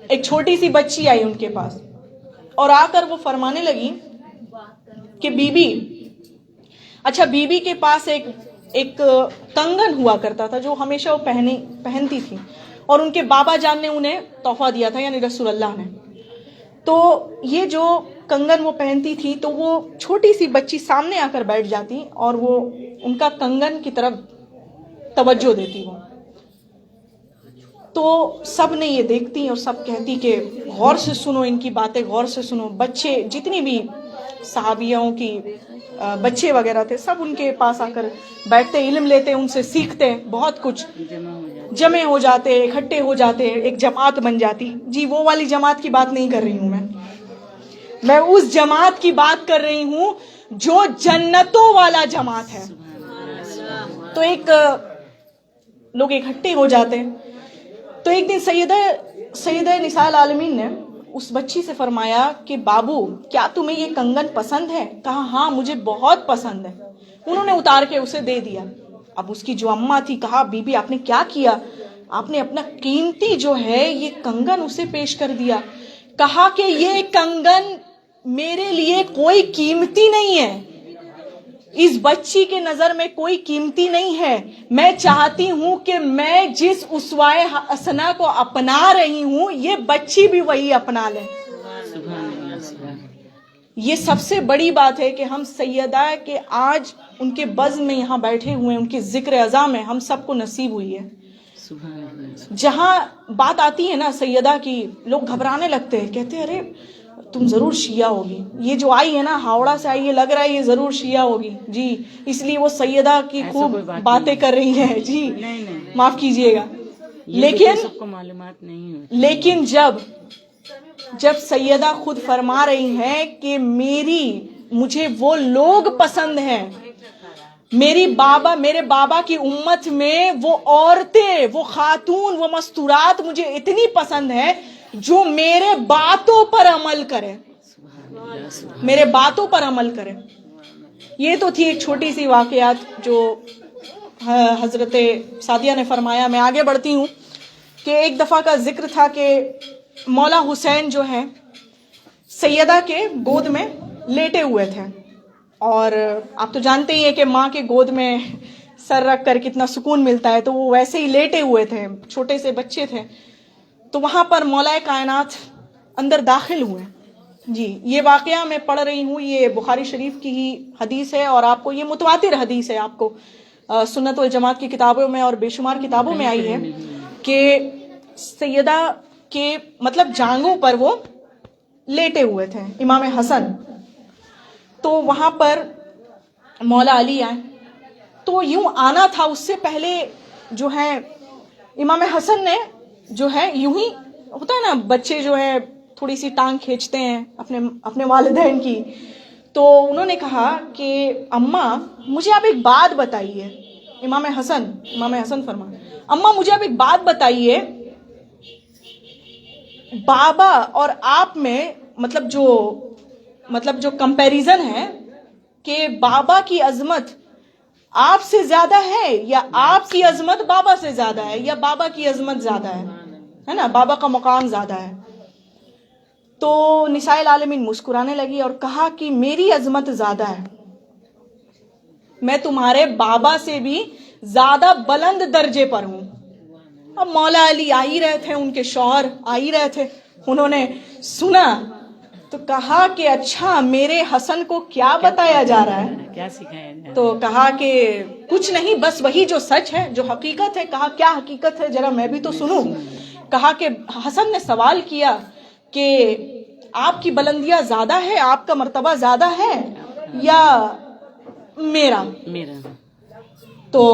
ایک چھوٹی سی بچی آئی ان کے پاس اور آ کر وہ فرمانے لگی کہ بی بی، اچھا بی بی کے پاس ایک کنگن ہوا کرتا تھا جو ہمیشہ وہ پہنتی تھی، اور ان کے بابا جان نے انہیں تحفہ دیا تھا، یعنی رسول اللہ نے. تو یہ جو کنگن وہ پہنتی تھی تو وہ چھوٹی سی بچی سامنے آ کر بیٹھ جاتی اور وہ ان کا کنگن کی طرف توجہ دیتی. وہ تو سب نے یہ دیکھتی اور سب کہتی کہ غور سے سنو ان کی باتیں، غور سے سنو. بچے جتنی بھی صحابیوں کی بچے وغیرہ تھے، سب ان کے پاس آ کر بیٹھتے، علم لیتے، ان سے سیکھتے بہت کچھ، جمع ہو جاتے، اکٹھے ہو جاتے، ایک جماعت بن جاتی. جی وہ والی جماعت کی بات نہیں کر رہی ہوں میں اس جماعت کی بات کر رہی ہوں جو جنتوں والا جماعت ہے. تو ایک لوگ اکٹھے ہو جاتے. تو ایک دن سیدہ نساء العالمین نے اس بچی سے فرمایا کہ بابو کیا تمہیں یہ کنگن پسند ہے؟ کہا ہاں مجھے بہت پسند ہے. انہوں نے اتار کے اسے دے دیا. اب اس کی جو اماں تھی، کہا بی بی آپ نے کیا کیا؟ آپ نے اپنا قیمتی جو ہے یہ کنگن اسے پیش کر دیا. کہا کہ یہ کنگن میرے لیے کوئی قیمتی نہیں ہے، اس بچی کے نظر میں کوئی قیمتی نہیں ہے. میں چاہتی ہوں کہ میں جس اسوائے حسنہ کو اپنا رہی ہوں یہ بچی بھی وہی اپنا لے. یہ سب سے بڑی بات ہے کہ ہم سیدہ کے آج ان کے بزم میں یہاں بیٹھے ہوئے ہیں، ان کے ذکر اعزاء میں ہم سب کو نصیب ہوئی ہے. جہاں بات آتی ہے نا سیدہ کی، لوگ گھبرانے لگتے ہیں، کہتے ہیں ارے تم ضرور شیعہ ہوگی، یہ جو آئی ہے نا ہاوڑا سے آئی ہے، لگ رہا ہے یہ ضرور شیعہ ہوگی. جی اس لیے وہ سیدہ کی خوب باتیں کر رہی ہے. جی معاف کیجئے گا، لیکن سب کو معلومات نہیں ہے. لیکن جب سیدہ خود فرما رہی ہیں کہ مجھے وہ لوگ پسند ہیں، میرے بابا کی امت میں وہ عورتیں، وہ خاتون، وہ مستورات مجھے اتنی پسند ہیں جو میرے باتوں پر عمل کرے، میرے باتوں پر عمل کرے. یہ تو تھی ایک چھوٹی سی واقعات جو حضرت سعدیہ نے فرمایا. میں آگے بڑھتی ہوں کہ ایک دفعہ کا ذکر تھا کہ مولا حسین جو ہے سیدہ کے گود میں لیٹے ہوئے تھے، اور آپ تو جانتے ہی ہیں کہ ماں کے گود میں سر رکھ کر کتنا سکون ملتا ہے، تو وہ ویسے ہی لیٹے ہوئے تھے، چھوٹے سے بچے تھے. تو وہاں پر مولا کائنات اندر داخل ہوئے. جی یہ واقعہ میں پڑھ رہی ہوں، یہ بخاری شریف کی ہی حدیث ہے، اور آپ کو یہ متواتر حدیث ہے، آپ کو سنت والجماعت کی کتابوں میں اور بے شمار کتابوں میں آئی ہے کہ سیدہ کے مطلب جانگوں پر وہ لیٹے ہوئے تھے امام حسن. تو وہاں پر مولا علی آئے. تو یوں آنا تھا، اس سے پہلے جو ہے امام حسن نے جو ہے یوں ہی ہوتا ہے نا، بچے جو ہے تھوڑی سی ٹانگ کھینچتے ہیں اپنے والدین کی. تو انہوں نے کہا کہ اماں مجھے آپ ایک بات بتائیے. امام حسن فرمائے اماں مجھے آپ ایک بات بتائیے، بابا اور آپ میں مطلب جو کمپیریزن ہے کہ بابا کی عظمت آپ سے زیادہ ہے یا آپ کی عظمت بابا سے زیادہ ہے یا بابا کی عظمت زیادہ ہے نا، بابا کا مقام زیادہ ہے. تو نساء العالمین مسکرانے لگی اور کہا کہ میری عظمت زیادہ ہے، میں تمہارے بابا سے بھی زیادہ بلند درجے پر ہوں. اب مولا علی آ ہی رہے تھے، ان کے شوہر آ ہی رہے تھے، انہوں نے سنا تو کہا کہ اچھا میرے حسن کو کیا بتایا جا رہا ہے؟ کیا سکھایا جا رہا ہے؟ تو کہا کہ کچھ نہیں، بس وہی جو سچ ہے، جو حقیقت ہے. کہا کیا حقیقت ہے، ذرا میں بھی تو سنوں. کہا کہ حسن نے سوال کیا کہ آپ کی بلندیاں زیادہ ہے، آپ کا مرتبہ زیادہ ہے یا میرا؟ تو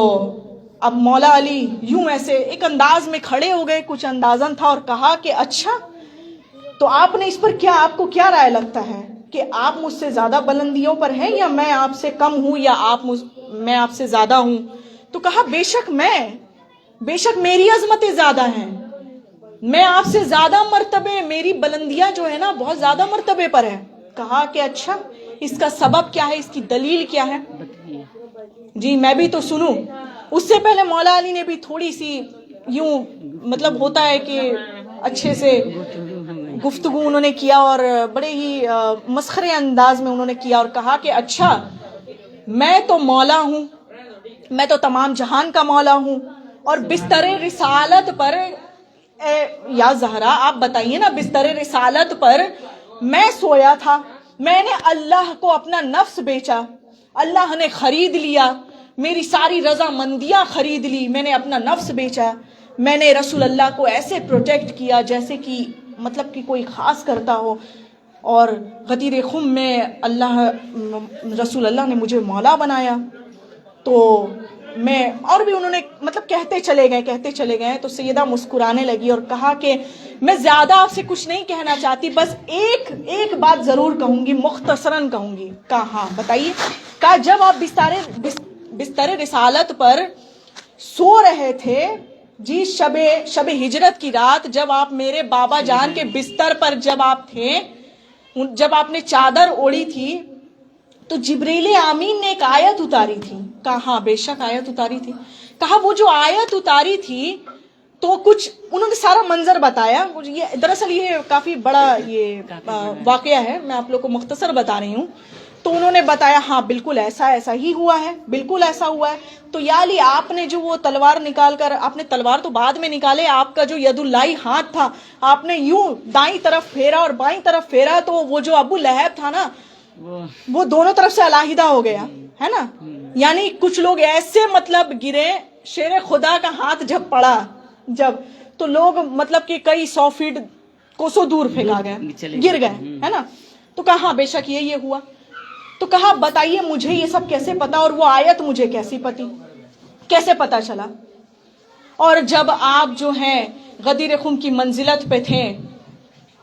اب مولا علی یوں ایسے ایک انداز میں کھڑے ہو گئے، کچھ اندازن تھا، اور کہا کہ اچھا تو آپ نے اس پر کیا، آپ کو کیا رائے لگتا ہے کہ آپ مجھ سے زیادہ بلندیوں پر ہیں یا میں آپ سے کم ہوں یا میں آپ سے زیادہ ہوں؟ تو کہا بے شک میری عظمتیں زیادہ ہیں، میں آپ سے زیادہ مرتبے، میری بلندیاں جو ہے نا بہت زیادہ مرتبے پر ہے. کہا کہ اچھا اس کا سبب کیا ہے، اس کی دلیل کیا ہے؟ جی میں بھی تو سنوں. اس سے پہلے مولا علی نے بھی تھوڑی سی یوں مطلب ہوتا ہے کہ اچھے سے گفتگو انہوں نے کیا اور بڑے ہی مسخرے انداز میں انہوں نے کیا اور کہا کہ اچھا میں تو مولا ہوں، میں تو تمام جہان کا مولا ہوں، اور بستر رسالت پر یا زہرا آپ بتائیے نا، بستر رسالت پر میں سویا تھا، میں نے اللہ کو اپنا نفس بیچا، اللہ نے خرید لیا، میری ساری رضامندیاں خرید لی، میں نے اپنا نفس بیچا، میں نے رسول اللہ کو ایسے پروٹیکٹ کیا جیسے کہ مطلب کہ کوئی خاص کرتا ہو، اور غدیر خم میں رسول اللہ نے مجھے مولا بنایا. تو میں اور بھی انہوں نے مطلب کہتے چلے گئے. تو سیدہ مسکرانے لگی اور کہا کہ میں زیادہ آپ سے کچھ نہیں کہنا چاہتی, بس ایک بات ضرور کہوں گی, مختصراً کہوں گی. کہا بتائیے. کہا جب آپ بستر رسالت پر سو رہے تھے جی, شب ہجرت کی رات, جب آپ میرے بابا جان کے بستر پر جب آپ تھے, جب آپ نے چادر اوڑی تھی, تو جبریل آمین نے ایک آیت اتاری تھی. کہا بے شک آیت اتاری تھی. کہا وہ جو آیت اتاری تھی تو کچھ انہوں نے سارا منظر بتایا. دراصل یہ کافی بڑا یہ واقعہ ہے, میں آپ لوگ کو مختصر بتا رہی ہوں. تو انہوں نے بتایا ہاں بالکل ایسا ہی ہوا ہے, بالکل ایسا ہوا ہے. تو یا علی آپ نے جو وہ تلوار نکال کر, آپ نے تلوار تو بعد میں نکالے, آپ کا جو ید اللہ ہاتھ تھا آپ نے یوں دائیں طرف پھیرا اور بائیں طرف پھیرا, تو وہ جو ابو لہب تھا نا وہ دونوں طرف سے علیحدہ ہو گیا ہے نا. یعنی کچھ لوگ ایسے مطلب گرے, شیر خدا کا ہاتھ جب پڑا تو لوگ مطلب کہ کئی 100 فیٹ کوسوں دور پھینکا گئے, گر گئے ہے نا. تو کہا ہاں بے شک یہ ہوا. تو کہا بتائیے مجھے یہ سب کیسے پتا, اور وہ آیت مجھے کیسے پتا چلا. اور جب آپ جو ہیں غدیر خم کی منزلت پہ تھے,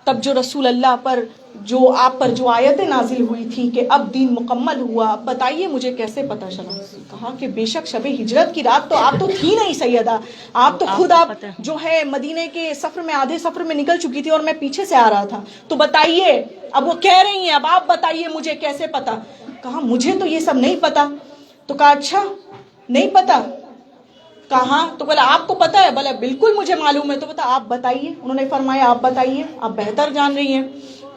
تب جو رسول اللہ پر جو آپ پر جو آیتیں نازل ہوئی تھی کہ اب دین مکمل ہوا, بتائیے مجھے کیسے پتا چلا. کہا کہ بے شک شب ہجرت کی رات تو آپ تو تھی نہیں سیدہ, آپ تو خود آپ جو ہے مدینے کے سفر میں, آدھے سفر میں نکل چکی تھی اور میں پیچھے سے آ رہا تھا. تو بتائیے, اب وہ کہہ رہی ہیں اب آپ بتائیے مجھے کیسے پتا. کہا مجھے تو یہ سب نہیں پتا. تو کہا اچھا نہیں پتا. کہا تو بولا آپ کو پتا ہے. بولا بالکل مجھے معلوم ہے. تو بتا آپ بتائیے. انہوں نے فرمایا آپ بتائیے, آپ بہتر جان رہی ہیں.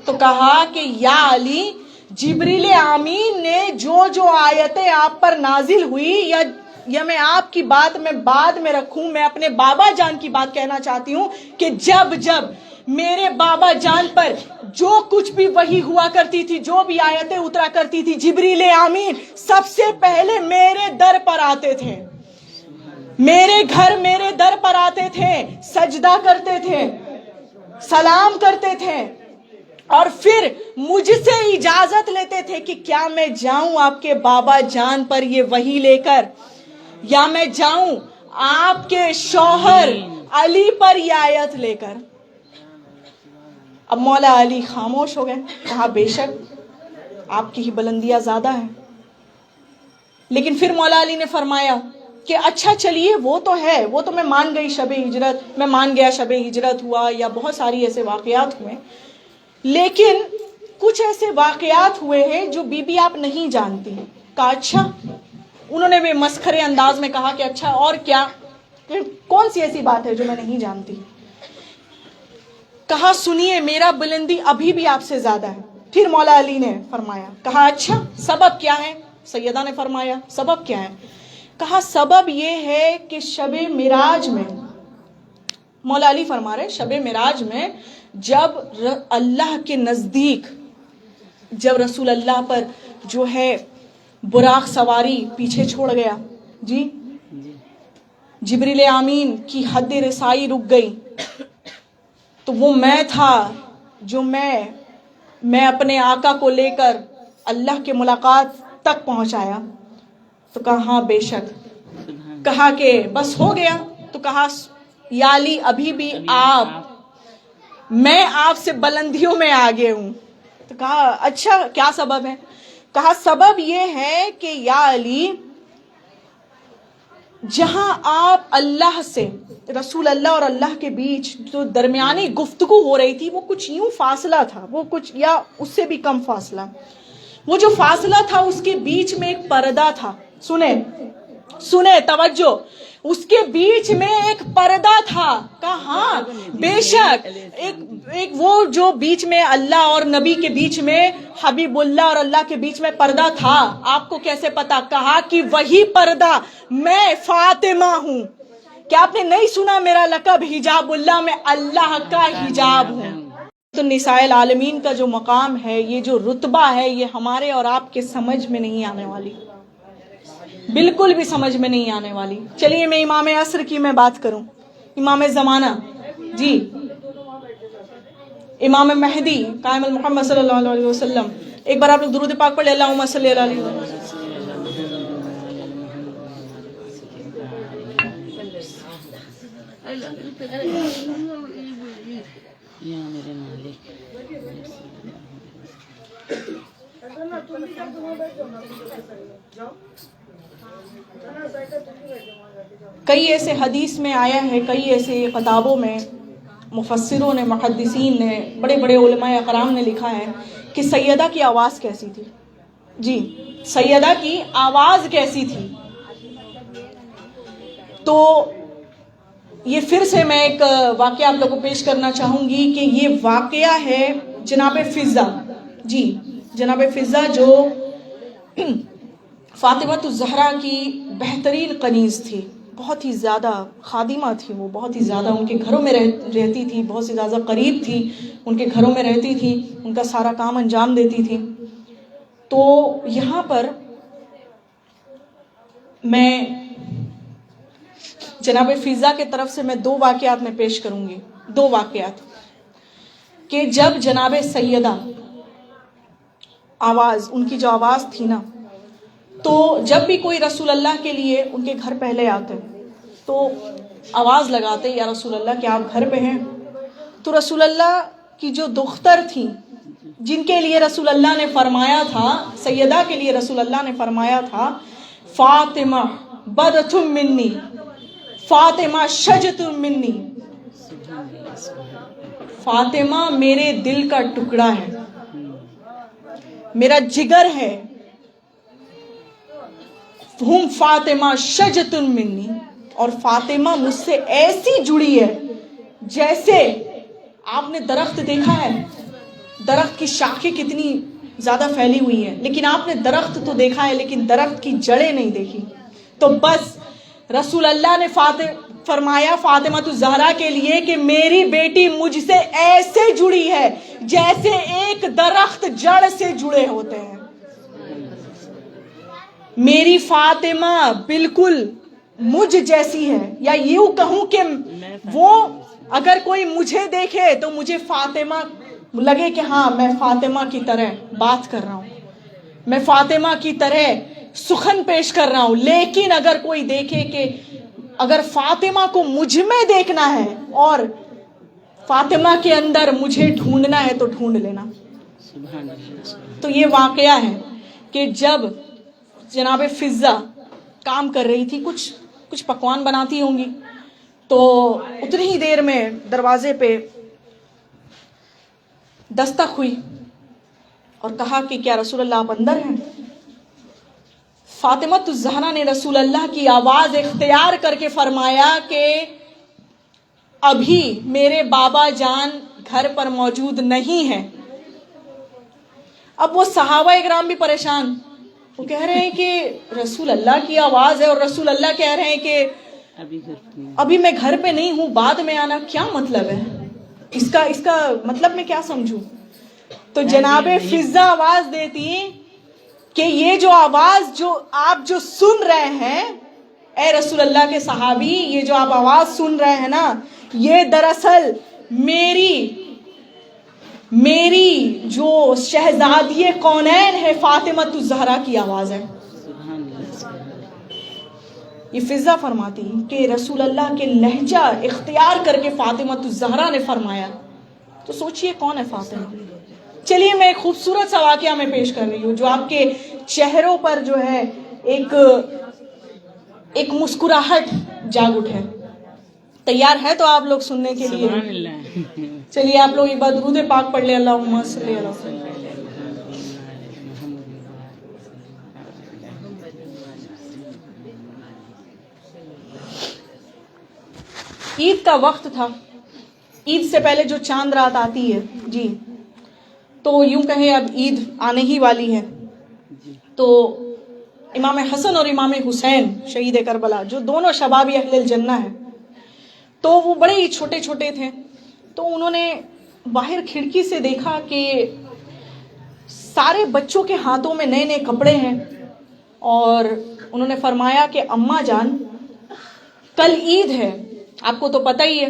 تو کہا کہ یا علی, جبریل آمین نے جو آیتیں آپ پر نازل ہوئی, یا میں آپ کی بات میں بعد میں رکھوں, میں اپنے بابا جان کی بات کہنا چاہتی ہوں کہ جب میرے بابا جان پر جو کچھ بھی وحی ہوا کرتی تھی, جو بھی آیتیں اترا کرتی تھی, جبریل آمین سب سے پہلے میرے در پر آتے تھے, میرے گھر میرے در پر آتے تھے, سجدہ کرتے تھے, سلام کرتے تھے, اور پھر مجھ سے اجازت لیتے تھے کہ کیا میں جاؤں آپ کے بابا جان پر یہ وحی لے کر, یا میں جاؤں آپ کے شوہر علی پر یہ آیت لے کر. اب مولا علی خاموش ہو گئے. کہا بے شک آپ کی ہی بلندیاں زیادہ ہیں. لیکن پھر مولا علی نے فرمایا کہ اچھا چلیے وہ تو ہے, وہ تو میں مان گئی شب ہجرت, میں مان گیا شب ہجرت ہوا, یا بہت ساری ایسے واقعات ہوئے, لیکن کچھ ایسے واقعات ہوئے ہیں جو بی بی آپ نہیں جانتی. کہا اچھا. انہوں نے بھی مسخرے انداز میں کہا کہ اچھا اور کیا, کون سی ایسی بات ہے جو میں نہیں جانتی. کہا سنیے, میرا بلندی ابھی بھی آپ سے زیادہ ہے. پھر مولا علی نے فرمایا, کہا اچھا سبب کیا ہے. سیدہ نے فرمایا سبب کیا ہے. کہا سبب یہ ہے کہ شب معراج میں, مولا علی فرما رہے شب معراج میں جب اللہ کے نزدیک, جب رسول اللہ پر جو ہے براق سواری پیچھے چھوڑ گیا جی, جبریل آمین کی حد رسائی رک گئی, تو وہ میں تھا جو میں اپنے آقا کو لے کر اللہ کے ملاقات تک پہنچایا. تو کہا ہاں بے شک. کہا کہ بس ہو گیا. تو کہا یا علی ابھی بھی میں آپ سے بلندیوں میں آگے ہوں. تو کہا اچھا کیا سبب ہے. کہا سبب یہ ہے کہ یا علی, جہاں آپ اللہ سے, رسول اللہ اور اللہ کے بیچ جو درمیانی گفتگو ہو رہی تھی, وہ کچھ یوں فاصلہ تھا, وہ کچھ یا اس سے بھی کم فاصلہ. وہ جو فاصلہ تھا اس کے بیچ میں ایک پردہ تھا. سنیں توجہ, اس کے بیچ میں ایک پردہ تھا. کہا ہاں بے شک, ایک وہ جو بیچ میں اللہ اور نبی کے بیچ میں, حبیب اللہ اور اللہ کے بیچ میں پردہ تھا. آپ کو کیسے پتا. کہا کہ وہی پردہ میں فاطمہ ہوں. کیا آپ نے نہیں سنا میرا لقب حجاب اللہ, میں اللہ کا حجاب ہوں. تو نساء العالمین کا جو مقام ہے, یہ جو رتبہ ہے, یہ ہمارے اور آپ کے سمجھ میں نہیں آنے والی, بالکل بھی سمجھ میں نہیں آنے والی. چلیے میں امام عصر کی میں بات کروں, امام زمانہ جی. امام مہدی قائم المحمد صلی اللہ علیہ وسلم. ایک بار آپ لوگ درود پاک پڑھ لیں. اللہم صلی اللہ علیہ وسلم. یا میرے مالک. کئی ایسے حدیث میں آیا ہے، کئی ایسے کتابوں میں مفسروں نے، محدثین نے، بڑے بڑے علماء اکرام نے لکھا ہے کہ سیدہ کی آواز کیسی تھی. جی، سیدہ کی آواز کیسی تھی. تو یہ پھر سے میں ایک واقعہ آپ لوگوں کو پیش کرنا چاہوں گی کہ یہ واقعہ ہے جناب فضہ. جی، جناب فضہ جو فاطمہ الزہرا کی بہترین کنیز تھی، بہت ہی زیادہ خادمہ تھی، وہ بہت ہی زیادہ ان کے گھروں میں رہتی تھی، بہت سی زیادہ قریب تھی، ان کے گھروں میں رہتی تھی، ان کا سارا کام انجام دیتی تھی. تو یہاں پر میں جناب فضہ کے طرف سے میں 2 واقعات میں پیش کروں گی. 2 واقعات کہ جب جناب سیدہ آواز، ان کی جو آواز تھی نا، تو جب بھی کوئی رسول اللہ کے لیے ان کے گھر پہلے آتے تو آواز لگاتے، یا رسول اللہ کیا آپ گھر پہ ہیں؟ تو رسول اللہ کی جو دختر تھیں، جن کے لیے رسول اللہ نے فرمایا تھا، سیدہ کے لیے رسول اللہ نے فرمایا تھا فاطمہ بدۃ منی، فاطمہ شجۃ منی، فاطمہ میرے دل کا ٹکڑا ہے، میرا جگر ہے. ہم فاطمہ شجۃ منی، اور فاطمہ مجھ سے ایسی جڑی ہے جیسے آپ نے درخت دیکھا ہے، درخت کی شاخیں کتنی زیادہ پھیلی ہوئی ہیں، لیکن آپ نے درخت تو دیکھا ہے لیکن درخت کی جڑیں نہیں دیکھی. تو بس رسول اللہ نے فرمایا فاطمہ الزہرا کے لیے کہ میری بیٹی مجھ سے ایسے جڑی ہے جیسے ایک درخت جڑ سے جڑے ہوتے ہیں. میری فاطمہ بالکل مجھ جیسی ہے، یا یوں کہوں کہ وہ اگر کوئی مجھے دیکھے تو مجھے فاطمہ لگے کہ ہاں میں فاطمہ کی طرح بات کر رہا ہوں، میں فاطمہ کی طرح سخن پیش کر رہا ہوں. لیکن اگر کوئی دیکھے کہ اگر فاطمہ کو مجھ میں دیکھنا ہے اور فاطمہ کے اندر مجھے ڈھونڈنا ہے تو ڈھونڈ لینا. تو یہ واقعہ ہے کہ جب جناب فضہ کام کر رہی تھی، کچھ پکوان بناتی ہوں گی، تو اتنی ہی دیر میں دروازے پہ دستک ہوئی اور کہا کہ کیا رسول اللہ آپ اندر ہیں؟ فاطمہ الزہرا نے رسول اللہ کی آواز اختیار کر کے فرمایا کہ ابھی میرے بابا جان گھر پر موجود نہیں ہیں. اب وہ صحابہ اکرام بھی پریشان، وہ کہہ رہے ہیں کہ رسول اللہ کی آواز ہے اور رسول اللہ کہہ رہے ہیں کہ ابھی میں گھر پہ نہیں ہوں، بعد میں آنا. کیا مطلب ہے اس کا مطلب میں کیا سمجھوں؟ تو جناب فضہ آواز دیتی کہ یہ جو آواز جو آپ جو سن رہے ہیں اے رسول اللہ کے صحابی، یہ جو آپ آواز سن رہے ہیں نا، یہ دراصل میری جو شہزادی کونین ہے فاطمہ الزہرا کی آواز ہے. یہ فضہ فرماتی کہ رسول اللہ کے لہجہ اختیار کر کے فاطمہ الزہرا نے فرمایا. تو سوچئے کون ہے فاطمہ. چلیے میں ایک خوبصورت سا واقعہ میں پیش کر رہی ہوں جو آپ کے چہروں پر جو ہے ایک مسکراہٹ جاگ اٹھے. تیار ہے تو آپ لوگ سننے کے لیے؟ چلیے آپ لوگ ایک بار درود پاک پڑھ لیں. اللہم صلی اللہ علیہ وسلم. عید کا وقت تھا، عید سے پہلے جو چاند رات آتی ہے، جی، تو یوں کہیں اب عید آنے ہی والی ہے. تو امام حسن اور امام حسین شہید کربلا جو دونوں شباب اہل الجنہ ہیں، تو وہ بڑے ہی چھوٹے چھوٹے تھے. تو انہوں نے باہر کھڑکی سے دیکھا کہ سارے بچوں کے ہاتھوں میں نئے نئے کپڑے ہیں، اور انہوں نے فرمایا کہ اماں جان کل عید ہے، آپ کو تو پتہ ہی ہے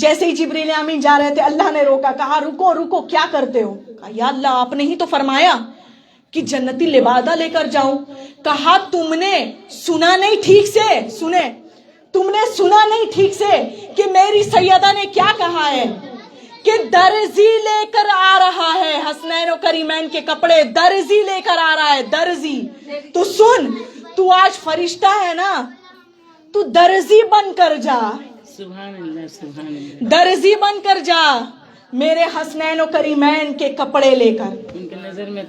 جیسے ہی جبریل امین جا رہے تھے اللہ نے روکا, کہا رکو رکو کیا کرتے ہو؟ کہا یا اللہ آپ نے ہی تو فرمایا کہ جنتی لبادہ لے کر جاؤں. کہا تم نے سنا نہیں ٹھیک سے, سنے تم نے سنا نہیں ٹھیک سے کہ میری سیدہ نے کیا کہا ہے کہ درزی لے کر آ رہا ہے, حسنین و کریمین کے کپڑے درزی لے کر آ رہا ہے, درزی. تو سن, تو آج فرشتہ ہے نا, تو درزی بن کر جا, سبحان اللہ سبحان اللہ. درزی بن کر جا میرے حسنین و کریمین کے کپڑے لے کر. ان کے نظر میں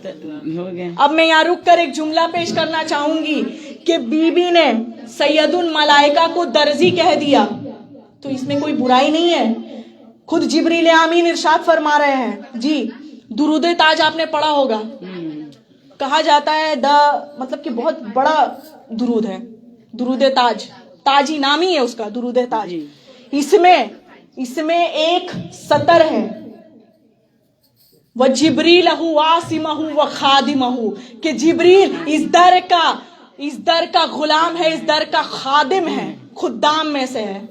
ہو گیا. اب میں یہاں رک کر ایک جملہ پیش کرنا چاہوں گی کہ بی بی نے سید الملائکہ کو درزی کہہ دیا تو اس میں کوئی برائی نہیں ہے. خود جبریل امین ارشاد فرما رہے ہیں. جی درود تاج آپ نے پڑھا ہوگا, کہا جاتا ہے مطلب کہ بہت بڑا درود ہے درود تاج, تاجی نام ہی ہے اس کا درود تاج. اس میں ایک سطر ہے وَجِبْرِيلَهُ وَعَاصِمَهُ وَخَادِمَهُ کہ جبریل اس در کا غلام ہے, اس در کا خادم ہے, خدام میں سے ہے.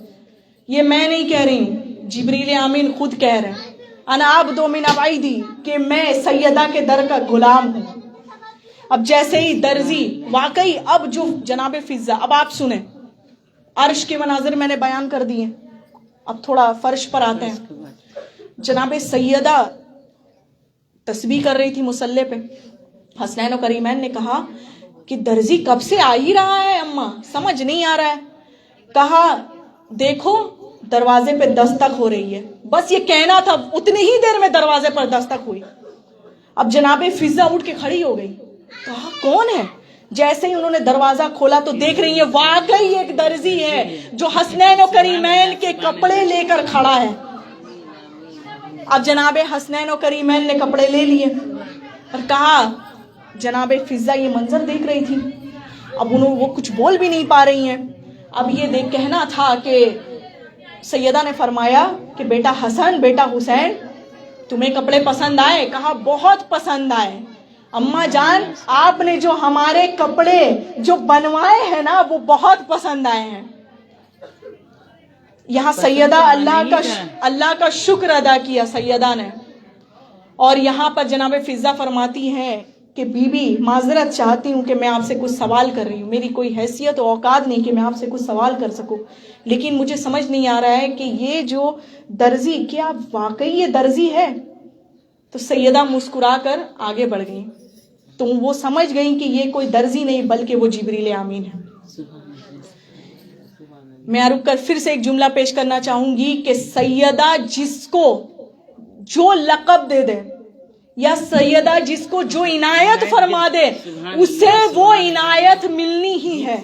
یہ میں نہیں کہہ رہی ہوں, جبریل امین خود کہہ رہے ہیں انا عبد من عبیدی کہ میں سیدہ کے در کا غلام ہوں. اب جیسے ہی درزی واقعی, اب جو جناب فضا, اب آپ سنیں, عرش کے مناظر میں نے بیان کر دیے, اب تھوڑا فرش پر آتے ہیں. جناب سیدہ تسبیح کر رہی تھی مصلی پہ, حسنین و کریمین نے کہا کہ درزی کب سے آ ہی رہا ہے اماں, سمجھ نہیں آ رہا ہے. کہا دیکھو دروازے پہ دستک ہو رہی ہے, بس یہ کہنا تھا, اتنی ہی دیر میں دروازے پر دستک ہوئی. اب جناب فضا اٹھ کے کھڑی ہو گئی, کہا کون ہے؟ جیسے ہی انہوں نے دروازہ کھولا تو دیکھ رہی ہے واقعی ایک درزی ہے جو حسنین و کریمین کے کپڑے لے کر کھڑا ہے. اب جناب حسنین و کریمین نے کپڑے لے لیے اور کہا, جناب فضا یہ منظر دیکھ رہی تھی, اب وہ کچھ بول بھی نہیں پا رہی ہیں. اب یہ کہنا تھا کہ سیدہ نے فرمایا کہ بیٹا حسن, بیٹا حسین, تمہیں کپڑے پسند آئے؟ کہا بہت پسند آئے. اماں جان آپ نے جو ہمارے کپڑے جو بنوائے ہیں نا وہ بہت پسند آئے ہیں. یہاں سیدہ اللہ کا شکر ادا کیا سیدہ نے. اور یہاں پر جناب فضا فرماتی ہیں کہ بی بی معذرت چاہتی ہوں کہ میں آپ سے کچھ سوال کر رہی ہوں, میری کوئی حیثیت و اوقات نہیں کہ میں آپ سے کچھ سوال کر سکوں, لیکن مجھے سمجھ نہیں آ رہا ہے کہ یہ جو درزی, کیا واقعی یہ درزی ہے؟ تو سیدہ مسکرا کر آگے بڑھ گئی, تو وہ سمجھ گئی کہ یہ کوئی درزی نہیں بلکہ وہ جبریل امین ہے. میں رک کر پھر سے ایک جملہ پیش کرنا چاہوں گی کہ سیدہ جس کو جو لقب دے دے یا سیدہ جس کو جو عنایت فرما دے اسے وہ عنایت ملنی ہی ہے,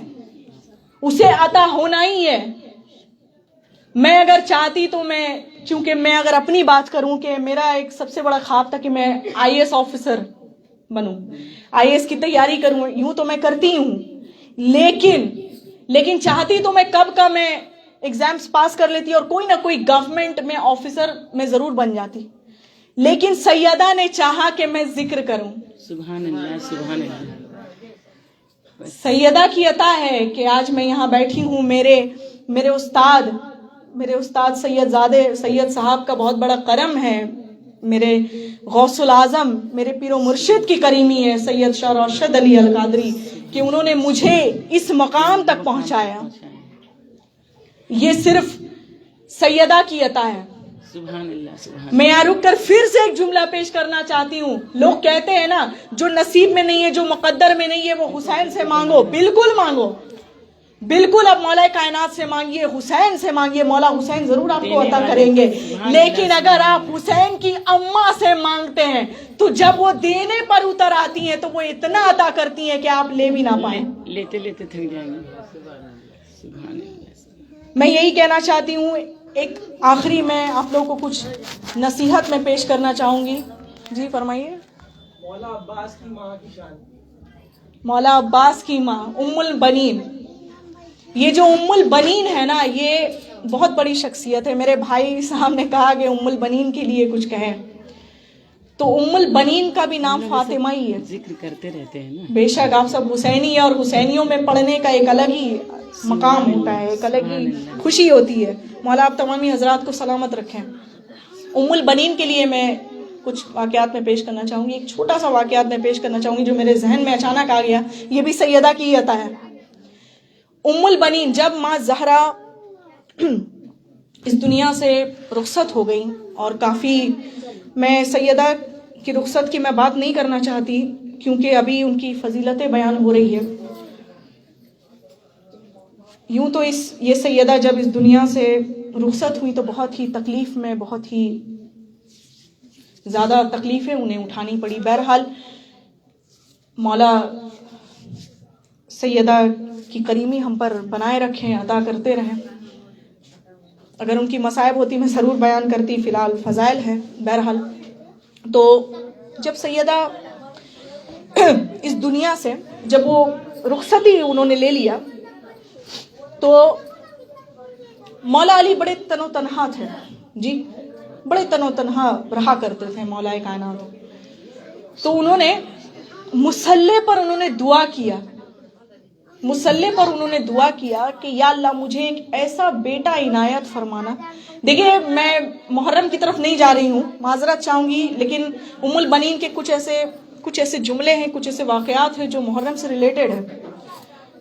اسے عطا ہونا ہی ہے. میں اگر چاہتی تو چونکہ میں اگر اپنی بات کروں کہ میرا ایک سب سے بڑا خواب تھا کہ میں IAS آفیسر بنوں, IAS کی تیاری کروں, یوں تو میں کرتی ہوں, لیکن چاہتی تو میں کب کا میں ایگزامز پاس کر لیتی اور کوئی نہ کوئی گورنمنٹ میں آفیسر میں ضرور بن جاتی. لیکن سیدہ نے چاہا کہ میں ذکر کروں. سبحان اللہ سبحان اللہ. سیدہ کی عطا ہے کہ آج میں یہاں بیٹھی ہوں. میرے استاد سید صاحب کا بہت بڑا کرم ہے, میرے غوث العظم میرے پیر و مرشد کی کریمی ہے سید شاہ راشد علی القادری کہ انہوں نے مجھے اس مقام تک پہنچایا. یہ صرف سیدہ کی عطا ہے. سبحان اللہ. میں یہاں رک کر پھر سے ایک جملہ پیش کرنا چاہتی ہوں. لوگ کہتے ہیں نا جو نصیب میں نہیں ہے, جو مقدر میں نہیں ہے, وہ حسین سے مانگو. بالکل مانگو, بالکل. اب مولا کائنات سے مانگیے, حسین سے مانگیے, مولا حسین ضرور آپ کو عطا کریں گے. لیکن اگر آپ حسین کی اماں سے مانگتے ہیں تو جب وہ دینے پر اتر آتی ہیں تو وہ اتنا عطا کرتی ہیں کہ آپ لے بھی نہ پائیں, لیتے لیتے تھک جائیں گے. سبحان اللہ. میں یہی کہنا چاہتی ہوں. ایک آخری میں آپ لوگوں کو کچھ نصیحت میں پیش کرنا چاہوں گی. جی فرمائیے. مولا عباس کی ماں کی شان. مولا عباس کی ماں ام البنین. یہ جو ام البنین ہے نا یہ بہت بڑی شخصیت ہے. میرے بھائی صاحب نے کہا کہ ام البنین کے لیے کچھ کہیں. تو ام البنین کا بھی نام فاطمہ ہی ہے. ذکر کرتے رہتے ہیں نا. بے شک آپ سب حسینی اور حسینیوں میں پڑھنے کا ایک الگ ہی مقام ہوتا ہے, ایک الگ ہی خوشی ہوتی ہے. مولا آپ تمامی حضرات کو سلامت رکھیں. ام البنین کے لیے میں کچھ واقعات میں پیش کرنا چاہوں گی. ایک چھوٹا سا واقعات میں پیش کرنا چاہوں گی جو میرے ذہن میں اچانک آ گیا. یہ بھی سیدہ کی عطا ہے. ام البنین جب ماں زہرا اس دنیا سے رخصت ہو گئی, اور کافی میں سیدہ کی رخصت کی میں بات نہیں کرنا چاہتی کیونکہ ابھی ان کی فضیلتیں بیان ہو رہی ہے. یوں تو یہ سیدہ جب اس دنیا سے رخصت ہوئی تو بہت ہی تکلیف میں, بہت ہی زیادہ تکلیفیں انہیں اٹھانی پڑی. بہرحال مولا سیدہ کی کریمی ہم پر بنائے رکھیں, عطا کرتے رہیں. اگر ان کی مصائب ہوتی میں ضرور بیان کرتی, فی الحال فضائل ہے. بہرحال تو جب سیدہ اس دنیا سے جب وہ رخصتی انہوں نے لے لیا تو مولا علی بڑے تن و تنہا تھے. جی بڑے تن و تنہا رہا کرتے تھے مولا کائنات. تو انہوں نے مصلے پر انہوں نے دعا کیا, مصلے پر انہوں نے دعا کیا کہ یا اللہ مجھے ایک ایسا بیٹا عنایت فرمانا. دیکھیے میں محرم کی طرف نہیں جا رہی ہوں, معذرت چاہوں گی, لیکن ام البنین کے کچھ ایسے جملے ہیں, کچھ ایسے واقعات ہیں جو محرم سے ریلیٹڈ ہیں.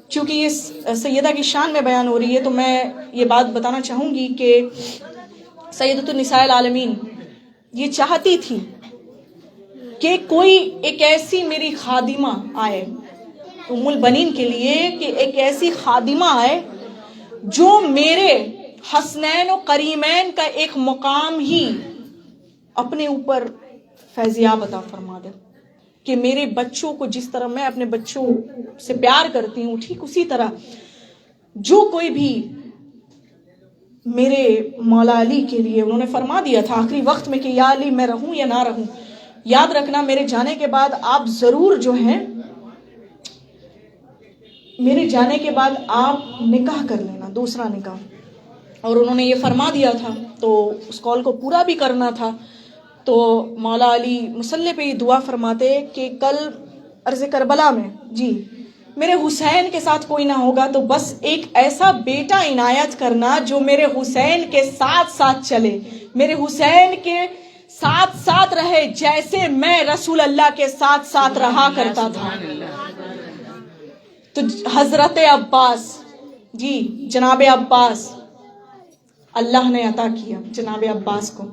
چونکہ یہ سیدہ کی شان میں بیان ہو رہی ہے تو میں یہ بات بتانا چاہوں گی کہ سیدۃ النساء العالمین یہ چاہتی تھی کہ کوئی ایک ایسی میری خادمہ آئے, ام البنین کے لیے کہ ایک ایسی خادمہ آئے جو میرے حسنین و کریمین کا ایک مقام ہی اپنے اوپر فیضیاب عطا فرما دے, کہ میرے بچوں کو جس طرح میں اپنے بچوں سے پیار کرتی ہوں ٹھیک اسی طرح جو کوئی بھی میرے مولا علی کے لیے, انہوں نے فرما دیا تھا آخری وقت میں کہ یا علی میں رہوں یا نہ رہوں, یاد رکھنا میرے جانے کے بعد آپ ضرور جو ہیں, میرے جانے کے بعد آپ نکاح کر لینا, دوسرا نکاح. اور انہوں نے یہ فرما دیا تھا تو اس قول کو پورا بھی کرنا تھا. تو مولا علی مصلے پہ یہ دعا فرماتے کہ کل عرض کربلا میں جی میرے حسین کے ساتھ کوئی نہ ہوگا تو بس ایک ایسا بیٹا عنایت کرنا جو میرے حسین کے ساتھ ساتھ چلے, میرے حسین کے ساتھ ساتھ رہے جیسے میں رسول اللہ کے ساتھ ساتھ رہا کرتا تھا. تو حضرت عباس جی جناب عباس اللہ نے عطا کیا, جناب عباس کو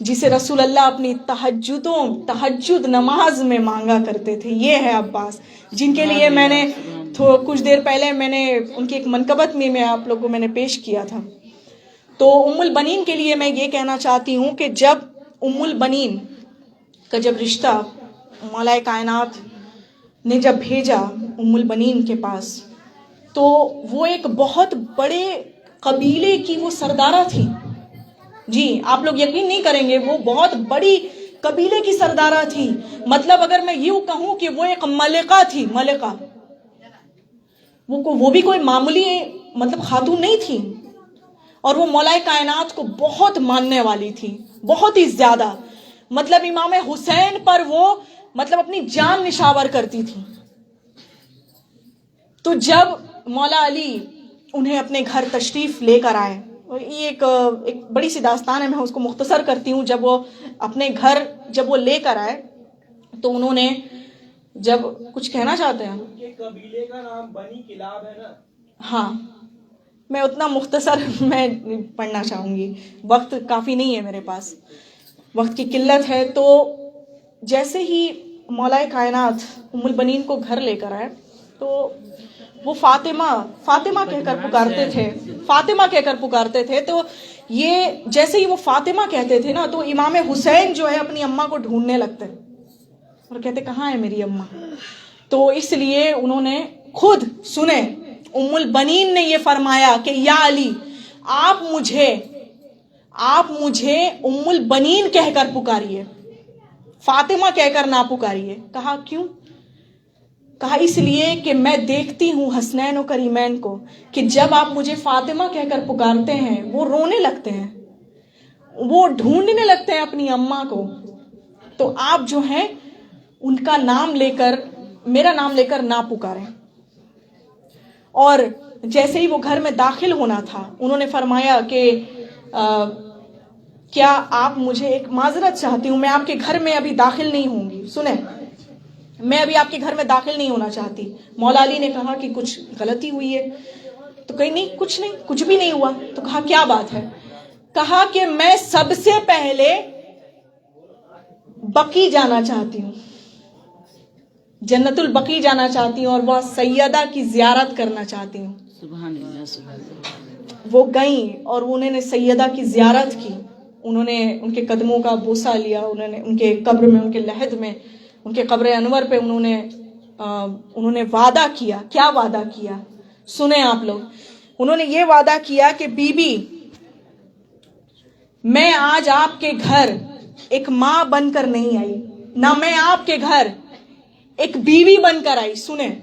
جسے رسول اللہ اپنی تہجد نماز میں مانگا کرتے تھے. یہ ہے عباس جن کے لیے میں نے کچھ دیر پہلے میں نے ان کی ایک منقبت میں آپ لوگوں کو میں نے پیش کیا تھا. تو ام البنین کے لیے میں یہ کہنا چاہتی ہوں کہ جب ام البنین کا جب رشتہ مولا کائنات نے جب بھیجا ام البنین کے پاس تو وہ ایک بہت بڑے قبیلے کی وہ سردارہ تھی. جی آپ لوگ یقین نہیں کریں گے, وہ بہت بڑی قبیلے کی سردارہ تھی. مطلب اگر میں یوں کہوں کہ وہ ایک ملکہ تھی, ملکہ, وہ بھی کوئی معمولی مطلب خاتون نہیں تھی. اور وہ مولا کائنات کو بہت ماننے والی تھی, بہت ہی زیادہ. مطلب امام حسین پر وہ مطلب اپنی جان نشاور کرتی تھی. تو جب مولا علی انہیں اپنے گھر تشریف لے کر آئے, یہ ایک بڑی سی داستان ہے, میں اس کو مختصر کرتی ہوں. جب وہ اپنے گھر جب وہ لے کر آئے تو انہوں نے جب کچھ کہنا چاہتے ہیں, یہ قبیلے کا نام بنی کلاب ہے نا. ہاں میں اتنا مختصر میں پڑھنا چاہوں گی, وقت کافی نہیں ہے میرے پاس, وقت کی قلت ہے. تو جیسے ہی مولا کائنات ام البنین کو گھر لے کر آئے تو وہ فاطمہ کہہ کر پکارتے تھے, فاطمہ کہہ کر پکارتے تھے. تو یہ جیسے ہی وہ فاطمہ کہتے تھے نا تو امام حسین جو ہے اپنی اماں کو ڈھونڈنے لگتے اور کہتے کہاں ہے میری اماں. تو اس لیے انہوں نے خود سنے ام البنین نے یہ فرمایا کہ یا علی آپ مجھے ام البنین کہہ کر پکاریے, فاطمہ کہہ کر نہ پکاریے. کہا کیوں؟ کہا اس لیے کہ میں دیکھتی ہوں حسنین و کریمین کو کہ جب آپ مجھے فاطمہ کہہ کر پکارتے ہیں وہ رونے لگتے ہیں, وہ ڈھونڈنے لگتے ہیں اپنی اماں کو. تو آپ جو ہیں ان کا نام لے کر, میرا نام لے کر نہ پکاریں. اور جیسے ہی وہ گھر میں داخل ہونا تھا انہوں نے فرمایا کہ کیا آپ مجھے, ایک معذرت چاہتی ہوں, میں آپ کے گھر میں ابھی داخل نہیں ہوں گی, سنیں, میں ابھی آپ کے گھر میں داخل نہیں ہونا چاہتی. مولا علی نے کہا کہ کچھ غلطی ہوئی ہے؟ تو کہیں نہیں, کچھ نہیں, کچھ بھی نہیں ہوا. تو کہا کیا بات ہے؟ کہا کہ میں سب سے پہلے بقی جانا چاہتی ہوں, جنت البقی جانا چاہتی ہوں, اور وہ سیدہ کی زیارت کرنا چاہتی ہوں. سبحان اللہ سبحان اللہ. وہ گئیں اور انہوں نے سیدہ کی زیارت کی, انہوں نے ان کے قدموں کا بوسہ لیا, انہوں نے ان کے قبر میں, ان کے لحد میں, ان کے قبر انور پہ انہوں نے وعدہ کیا. کیا وعدہ کیا سنیں آپ لوگ. انہوں نے یہ وعدہ کیا کہ بی بی, میں آج آپ کے گھر ایک ماں بن کر نہیں آئی, نہ میں آپ کے گھر ایک بیوی بن کر آئی, سنیں,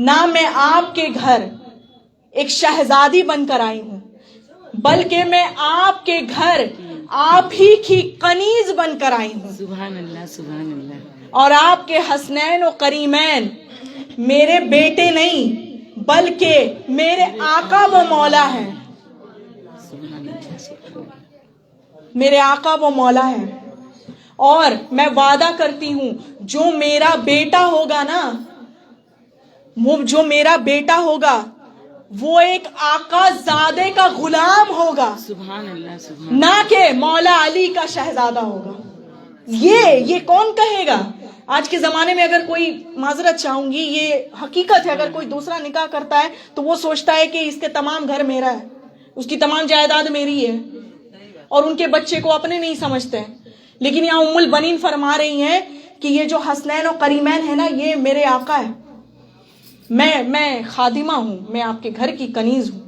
نہ میں آپ کے گھر ایک شہزادی بن کر آئی ہوں, بلکہ میں آپ کے گھر آپ ہی کی کنیز بن کر آئی ہوں. سبحان اللہ سبحان اللہ. اور آپ کے حسنین و کریمین میرے بیٹے نہیں بلکہ میرے آقا و مولا ہیں, سبحان اللہ سبحان اللہ. میرے آقا و مولا ہیں. اور میں وعدہ کرتی ہوں جو میرا بیٹا ہوگا نا, جو میرا بیٹا ہوگا وہ ایک آقا زادے کا غلام ہوگا, سبحان اللہ سبحان نہ کہ مولا علی کا شہزادہ ہوگا. یہ کون کہے گا؟ آج کے زمانے میں اگر کوئی, معذرت چاہوں گی, یہ حقیقت ہے, اگر کوئی دوسرا نکاح کرتا ہے تو وہ سوچتا ہے کہ اس کے تمام گھر میرا ہے, اس کی تمام جائیداد میری ہے, اور ان کے بچے کو اپنے نہیں سمجھتے ہیں. لیکن یہاں ام البنین فرما رہی ہیں کہ یہ جو حسنین و کریمین ہے نا, یہ میرے آقا ہے, میں خادمہ ہوں, میں آپ کے گھر کی کنیز ہوں.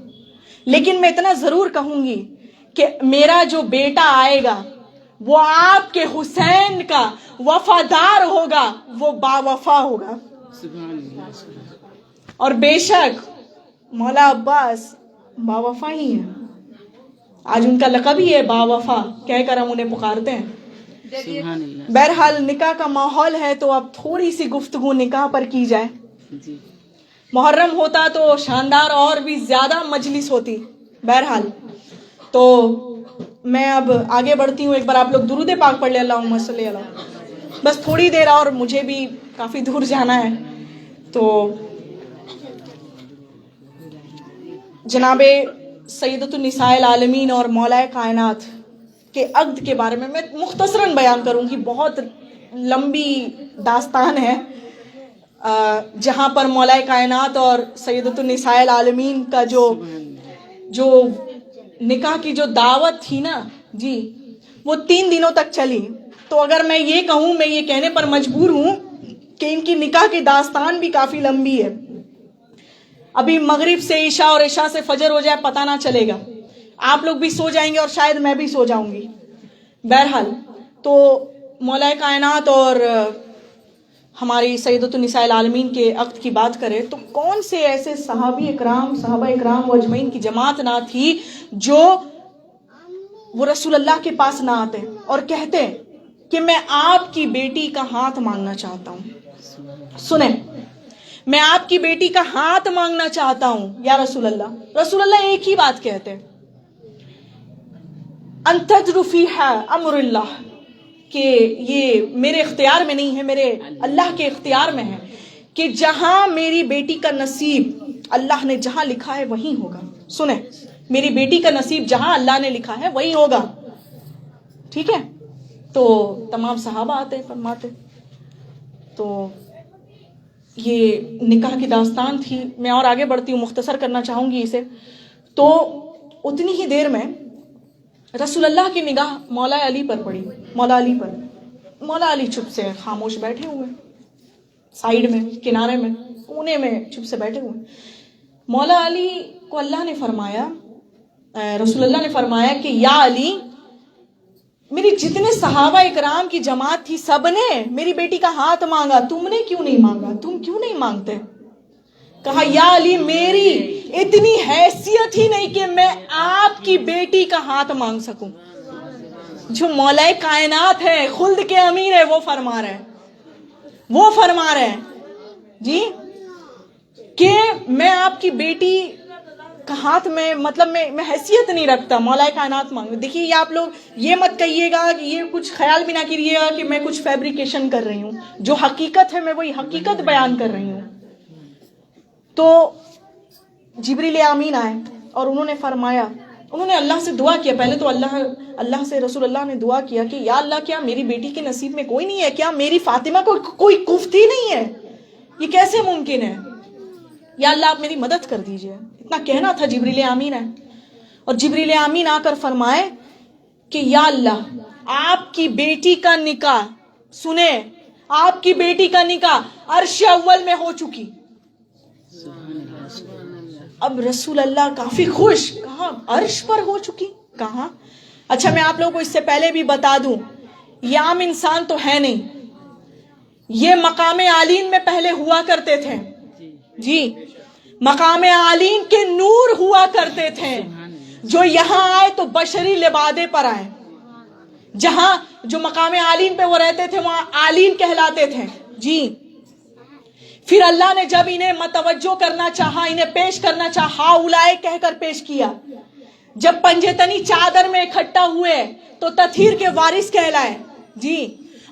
لیکن میں اتنا ضرور کہوں گی کہ میرا جو بیٹا آئے گا وہ آپ کے حسین کا وفادار ہوگا, وہ با وفا ہوگا. سبحان اللہ سبحان اللہ. اور بے شک مولا عباس با وفا ہی ہیں, آج ان کا لقب ہی ہے با وفا کہہ کر ہم انہیں پکارتے ہیں. سبحان اللہ. بہرحال نکاح کا ماحول ہے تو اب تھوڑی سی گفتگو نکاح پر کی جائے. جی. محرم ہوتا تو شاندار اور بھی زیادہ مجلس ہوتی. بہرحال تو میں اب آگے بڑھتی ہوں. ایک بار آپ لوگ درود پاک پڑھ لیں, اللہم صلی اللہ. بس تھوڑی دیر اور, مجھے بھی کافی دور جانا ہے. تو جناب سیدۃ النساء العالمین اور مولا کائنات کے عقد کے بارے میں مختصراً بیان کروں گی. بہت لمبی داستان ہے جہاں پر مولا کائنات اور سیدۃ النساء العالمین کا جو نکاح کی جو دعوت تھی نا جی, وہ 3 دنوں تک چلی. تو اگر میں یہ کہوں, میں یہ کہنے پر مجبور ہوں کہ ان کی نکاح کی داستان بھی کافی لمبی ہے. ابھی مغرب سے عشاء اور عشاء سے فجر ہو جائے پتہ نہ چلے گا, آپ لوگ بھی سو جائیں گے اور شاید میں بھی سو جاؤں گی. بہرحال تو مولا کائنات اور ہماری سیدۃ النساء العالمین کے عقد کی بات کریں تو کون سے ایسے صحابہ اکرام و اجمعین کی جماعت نہ تھی جو وہ رسول اللہ کے پاس نہ آتے اور کہتے کہ میں آپ کی بیٹی کا ہاتھ مانگنا چاہتا ہوں. سنیں, میں آپ کی بیٹی کا ہاتھ مانگنا چاہتا ہوں یا رسول اللہ. رسول اللہ ایک ہی بات کہتے, ان تجرفیھا امر اللہ, کہ یہ میرے اختیار میں نہیں ہے, میرے اللہ کے اختیار میں ہے, کہ جہاں میری بیٹی کا نصیب اللہ نے جہاں لکھا ہے وہیں ہوگا. سنیں, میری بیٹی کا نصیب جہاں اللہ نے لکھا ہے وہیں ہوگا. ٹھیک ہے. تو تمام صحابہ آتے فرماتے. تو یہ نکاح کی داستان تھی. میں اور آگے بڑھتی ہوں, مختصر کرنا چاہوں گی اسے. تو اتنی ہی دیر میں رسول اللہ کی نگاہ مولا علی پر پڑی, مولا علی پر. مولا علی چپ سے خاموش بیٹھے ہوئے, سائیڈ میں, کنارے میں, کونے میں چپ سے بیٹھے ہوئے. مولا علی کو اللہ نے فرمایا, رسول اللہ نے فرمایا کہ یا علی, میری جتنے صحابہ اکرام کی جماعت تھی سب نے میری بیٹی کا ہاتھ مانگا, تم نے کیوں نہیں مانگا, تم کیوں نہیں مانگتے؟ کہا یا علی, میری اتنی حیثیت ہی نہیں کہ میں آپ کی بیٹی کا ہاتھ مانگ سکوں. جو مولا کائنات ہے, خلد کے امیر ہے, وہ فرما رہے ہیں جی کہ میں آپ کی بیٹی کا ہاتھ میں, مطلب میں حیثیت نہیں رکھتا, مولا کائنات مانگ. دیکھیے یہ آپ لوگ یہ مت کہیے گا کہ یہ کچھ خیال بھی نہ کیجیے گا کہ میں کچھ فیبریکیشن کر رہی ہوں. جو حقیقت ہے میں وہی حقیقت بیان کر رہی ہوں. تو جبریل امین آئے اور انہوں نے فرمایا, انہوں نے اللہ سے دعا کیا. پہلے تو اللہ سے رسول اللہ نے دعا کیا کہ یا اللہ, کیا میری بیٹی کے نصیب میں کوئی نہیں ہے؟ کیا میری فاطمہ کو کوئی کفت ہی نہیں ہے؟ یہ کیسے ممکن ہے؟ یا اللہ آپ میری مدد کر دیجئے. اتنا کہنا تھا جبریل امین ہے. اور جبریل امین آ کر فرمائے کہ یا اللہ, آپ کی بیٹی کا نکاح, سنیں, آپ کی بیٹی کا نکاح عرش اول میں ہو چکی. اب رسول اللہ کافی خوش, کہا عرش پر ہو چکی, کہاں؟ اچھا میں آپ لوگوں کو اس سے پہلے بھی بتا دوں, یہ عام انسان تو ہے نہیں, یہ مقام عالین میں پہلے ہوا کرتے تھے جی. مقام عالین کے نور ہوا کرتے تھے, جو یہاں آئے تو بشری لبادے پر آئے. جہاں جو مقام عالین پہ وہ رہتے تھے وہاں عالین کہلاتے تھے جی. پھر اللہ نے جب انہیں متوجہ کرنا چاہا, انہیں پیش کرنا چاہا, اولائے کہہ کر پیش کیا. جب پنجے تنی چادر میں اکٹھا ہوئے تو تطہیر کے وارث کہلائے جی.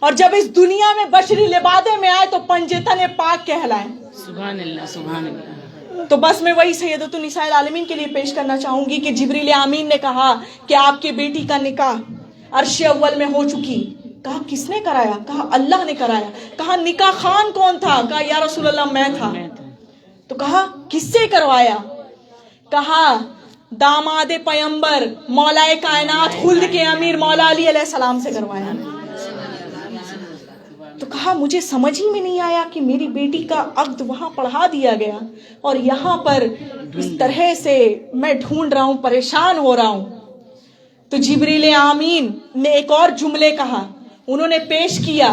اور جب اس دنیا میں بشری لبادے میں آئے تو پنجے تن پاک کہلائے. سبحان اللہ, سبحان اللہ. تو بس میں وہی سیدۃ النساء العالمین کے لیے پیش کرنا چاہوں گی کہ جبریل امین نے کہا کہ آپ کی بیٹی کا نکاح عرش اول میں ہو چکی. کہا کس نے کرایا؟ کہا اللہ نے کرایا. کہا نکاح خان کون تھا؟ کہا یا رسول اللہ میں تھا. تو کہا کس سے کروایا؟ کہا داماد پیمبر مولا کائنات خلد کے امیر مولا علی علیہ السلام سے کروایا. تو کہا مجھے سمجھ ہی میں نہیں آیا کہ میری بیٹی کا عقد وہاں پڑھا دیا گیا اور یہاں پر اس طرح سے میں ڈھونڈ رہا ہوں, پریشان ہو رہا ہوں. تو جبریل آمین نے ایک اور جملے کہا, انہوں نے پیش کیا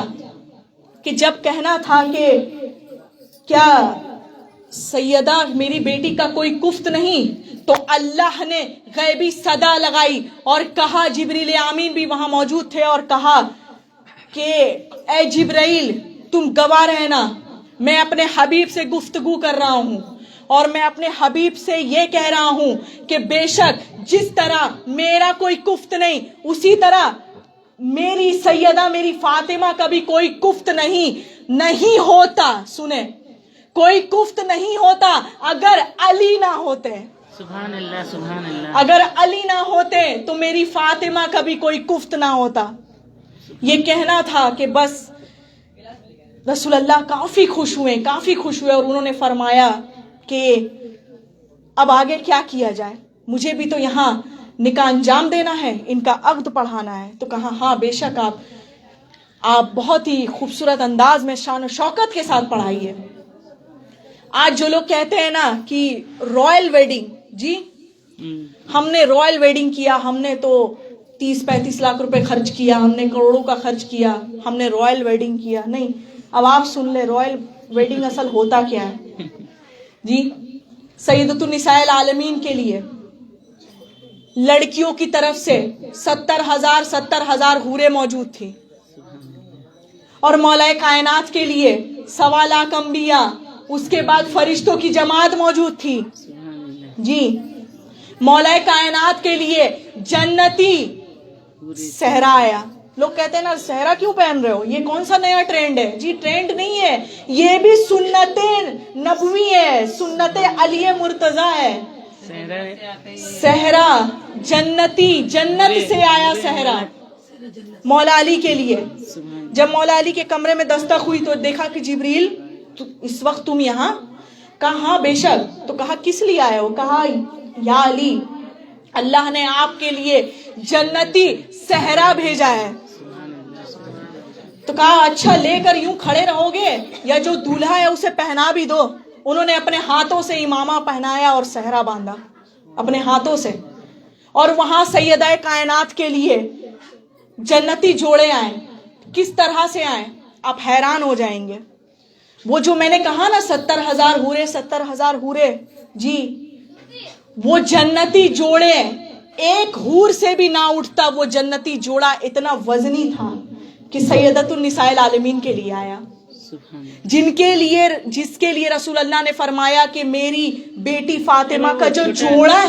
کہ جب کہنا تھا کہ کیا سیدہ میری بیٹی کا کوئی کفت نہیں, تو اللہ نے غیبی صدا لگائی اور کہا, جبریل آمین بھی وہاں موجود تھے, اور کہا کہ اے جبرائیل تم گواہ رہنا, میں اپنے حبیب سے گفتگو کر رہا ہوں اور میں اپنے حبیب سے یہ کہہ رہا ہوں کہ بے شک جس طرح میرا کوئی کفت نہیں, اسی طرح میری سیدہ میری فاطمہ کا بھی کوئی کفت نہیں ہوتا. سنیں, کوئی کفت نہیں ہوتا اگر علی نہ ہوتے. سبحان اللہ, سبحان اللہ. اگر علی نہ ہوتے تو میری فاطمہ کا بھی کوئی کفت نہ ہوتا. یہ کہنا تھا کہ بس رسول اللہ کافی خوش ہوئے اور انہوں نے فرمایا کہ اب آگے کیا کیا جائے, مجھے بھی تو یہاں نکاح انجام دینا ہے, ان کا عقد پڑھانا ہے. تو کہا ہاں بے شک آپ بہت ہی خوبصورت انداز میں شان و شوکت کے ساتھ پڑھائیے. آج جو لوگ کہتے ہیں نا کہ رائل ویڈنگ, جی ہم نے رائل ویڈنگ کیا, ہم نے تو 30-35 لاکھ روپے خرچ کیا, ہم نے کروڑوں کا خرچ کیا, ہم نے رائل ویڈنگ کیا. نہیں, اب آپ سن لیں رائل ویڈنگ اصل ہوتا کیا ہے جی. سیدۃ النساء العالمین کے لیے لڑکیوں کی طرف سے 70,000 حوریں موجود تھی, اور مولا کائنات کے لیے 1.25 لاکھ انبیاء, اس کے بعد فرشتوں کی جماعت موجود تھی جی. مولا کائنات کے لیے جنتی صحرا آیا. لوگ کہتے ہیں نا صحرا کیوں پہن رہے ہو, یہ کون سا نیا ٹرینڈ ہے؟ جی ٹرینڈ نہیں ہے, یہ بھی سنت نبوی ہے, سنت علی مرتضی ہے. صحرا جنتی, جنت سے آیا صحرا مولا علی کے لیے. جب مولا علی کے کمرے میں دستک ہوئی تو دیکھا کہ جبریل اس وقت تم یہاں؟ کہا ہاں بے شک. تو کہا کس لیے آئے ہو؟ کہا یا علی, اللہ نے آپ کے لیے جنتی صحرا بھیجا ہے. تو کہا اچھا لے کر یوں کھڑے رہو گے یا جو دولہا ہے اسے پہنا بھی دو. انہوں نے اپنے ہاتھوں سے امامہ پہنایا اور صحرا باندھا اپنے ہاتھوں سے, اور وہاں سیدہ کائنات کے لیے جنتی جوڑے آئے. کس طرح سے آئے آپ حیران ہو جائیں گے. وہ جو میں نے کہا نا 70,000 حوریں جی, وہ جنتی جوڑے ایک حور سے بھی نہ اٹھتا وہ جنتی جوڑا، اتنا وزنی تھا کہ سیدۃ النساء العالمین کے لیے آیا، سبحان جس کے لیے رسول اللہ نے فرمایا کہ میری بیٹی فاطمہ کا جو جوڑا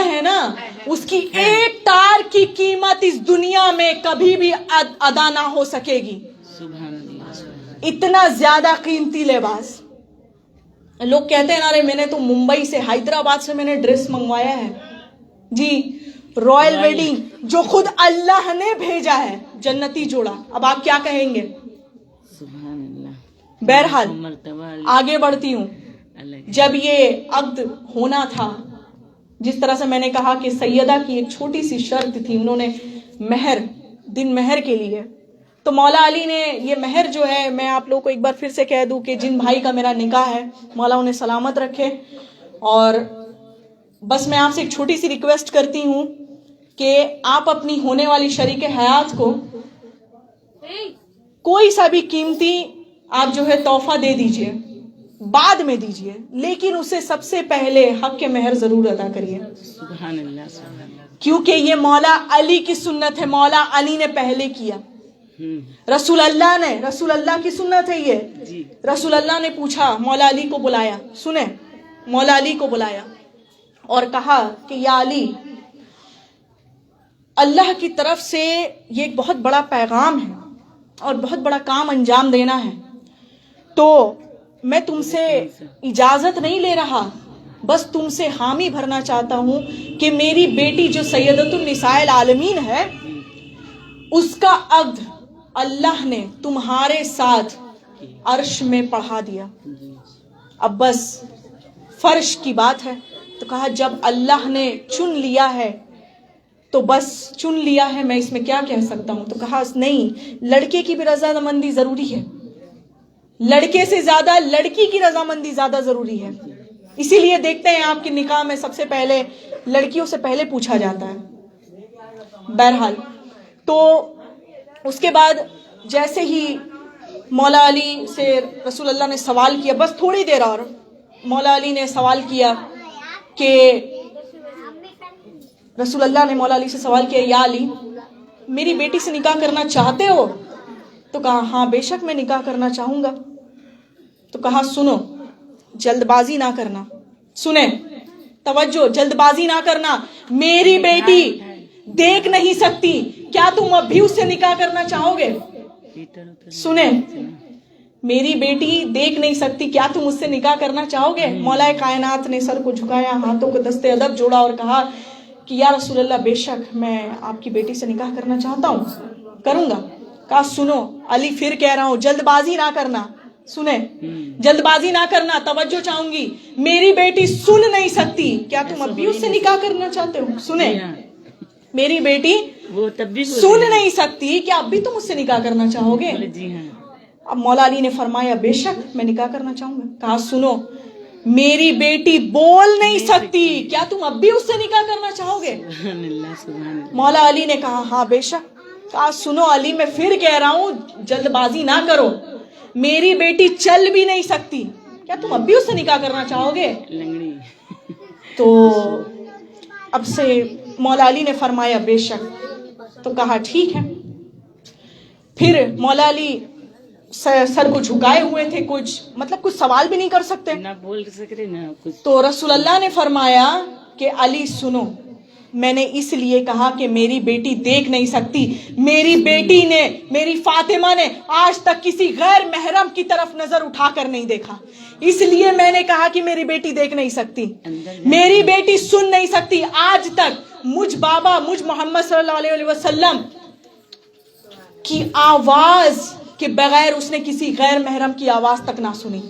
ہے نا اس کی ایک تار کی قیمت اس دنیا میں کبھی بھی ادا نہ ہو سکے گی، سبحان اللہ، اتنا زیادہ قیمتی لباس۔ لوگ کہتے ہیں ارے میں نے تو ممبئی سے، حیدرآباد سے میں نے ڈریس منگوایا ہے جی، رائل ویڈنگ جو خود اللہ نے بھیجا ہے، جنتی جوڑا، اب آپ کیا کہیں گے؟ سبحان اللہ۔ بہرحال مرتبہ آگے بڑھتی ہوں۔ جب یہ عقد ہونا تھا، جس طرح سے میں نے کہا کہ سیدہ کی ایک چھوٹی سی شرط تھی، انہوں نے مہر کے لیے، تو مولا علی نے یہ مہر جو ہے، میں آپ لوگوں کو ایک بار پھر سے کہہ دوں کہ جن بھائی کا میرا نکاح ہے مولا انہیں سلامت رکھے، اور بس میں آپ سے ایک چھوٹی سی ریکویسٹ کرتی ہوں کہ آپ اپنی ہونے والی شریک حیات کو کوئی سا بھی قیمتی آپ جو ہے تحفہ دے دیجئے، بعد میں دیجئے، لیکن اسے سب سے پہلے حق کے مہر ضرور ادا کریے، سبحان اللہ، سبحان اللہ، کیونکہ یہ مولا علی کی سنت ہے، مولا علی نے پہلے کیا، رسول اللہ کی سنت ہے یہ۔ رسول اللہ نے پوچھا، مولا علی کو بلایا، سنیں، مولا علی کو بلایا اور کہا کہ یا علی، اللہ کی طرف سے یہ ایک بہت بڑا پیغام ہے اور بہت بڑا کام انجام دینا ہے، تو میں تم سے اجازت نہیں لے رہا، بس تم سے حامی بھرنا چاہتا ہوں کہ میری بیٹی جو سیدۃ النساء العالمین ہے، اس کا عقد اللہ نے تمہارے ساتھ عرش میں پڑھا دیا، اب بس فرش کی بات ہے۔ تو کہا جب اللہ نے چن لیا ہے تو بس چن لیا ہے، میں اس میں کیا کہہ سکتا ہوں؟ تو کہا نہیں، لڑکے کی بھی رضامندی ضروری ہے، لڑکے سے زیادہ لڑکی کی رضامندی زیادہ ضروری ہے، اسی لیے دیکھتے ہیں آپ کے نکاح میں سب سے پہلے لڑکیوں سے پہلے پوچھا جاتا ہے۔ بہرحال تو اس کے بعد جیسے ہی مولا علی سے رسول اللہ نے سوال کیا، بس تھوڑی دیر اور، مولا علی نے سوال کیا کہ رسول اللہ نے مولا علی سے سوال کیا، یا علی، میری بیٹی سے نکاح کرنا چاہتے ہو؟ تو کہا ہاں بے شک میں نکاح کرنا چاہوں گا۔ تو کہا سنو، جلد بازی نہ کرنا، سنیں توجہ، جلد بازی نہ کرنا، میری بیٹی دیکھ نہیں سکتی، کیا تم اب بھی اس سے نکاح کرنا چاہو گے؟ سنیں، میری بیٹی دیکھ نہیں سکتی، کیا تم اس سے نکاح کرنا چاہو گے؟ مولا کائنات نے سر کو جھکایا، ہاتھوں کو دست ادب جوڑا اور کہا کہ یا رسول اللہ، بے شک میں آپ کی بیٹی سے نکاح کرنا چاہتا ہوں، کروں گا۔ کہا سنو علی، پھر کہہ رہا ہوں جلد بازی نہ کرنا، سنیں، جلد بازی نہ کرنا، توجہ چاہوں گی، میری بیٹی سن نہیں سکتی، کیا تم اب بھی اس سے نکاح کرنا چاہتے ہو؟ سنیں، میری بیٹی سن نہیں سکتی، کیا اب بھی تم اس سے نکاح کرنا چاہو گے؟ اب مولا علی نے فرمایا بے شک میں نکاح کرنا چاہوں گا۔ کہا سنو، میری بیٹی بول نہیں سکتی، کیا تم اب بھی اس سے نکاح کرنا چاہو گے؟ مولا علی نے کہا ہاں بے شک۔ کہا سنو علی، میں پھر کہہ رہا ہوں جلد بازی نہ کرو، میری بیٹی چل بھی نہیں سکتی، کیا تم اب بھی اس سے نکاح کرنا چاہو گے؟ تو اب سے مولا علی نے فرمایا بے شک۔ تو کہا ٹھیک ہے۔ پھر مولا علی سر کو جھکائے ہوئے تھے، کچھ سوال بھی نہیں کر سکتے، نہ بول سکتے نہ کچھ۔ تو رسول اللہ نے فرمایا کہ علی سنو، میں نے اس لیے کہا کہ میری بیٹی دیکھ نہیں سکتی، میری بیٹی نے، میری فاطمہ نے آج تک کسی غیر محرم کی طرف نظر اٹھا کر نہیں دیکھا، اس لیے میں نے کہا کہ میری بیٹی دیکھ نہیں سکتی، میری بیٹی سن نہیں سکتی، آج تک مجھ محمد صلی اللہ علیہ وسلم کی آواز کے بغیر اس نے کسی غیر محرم کی آواز تک نہ سنی،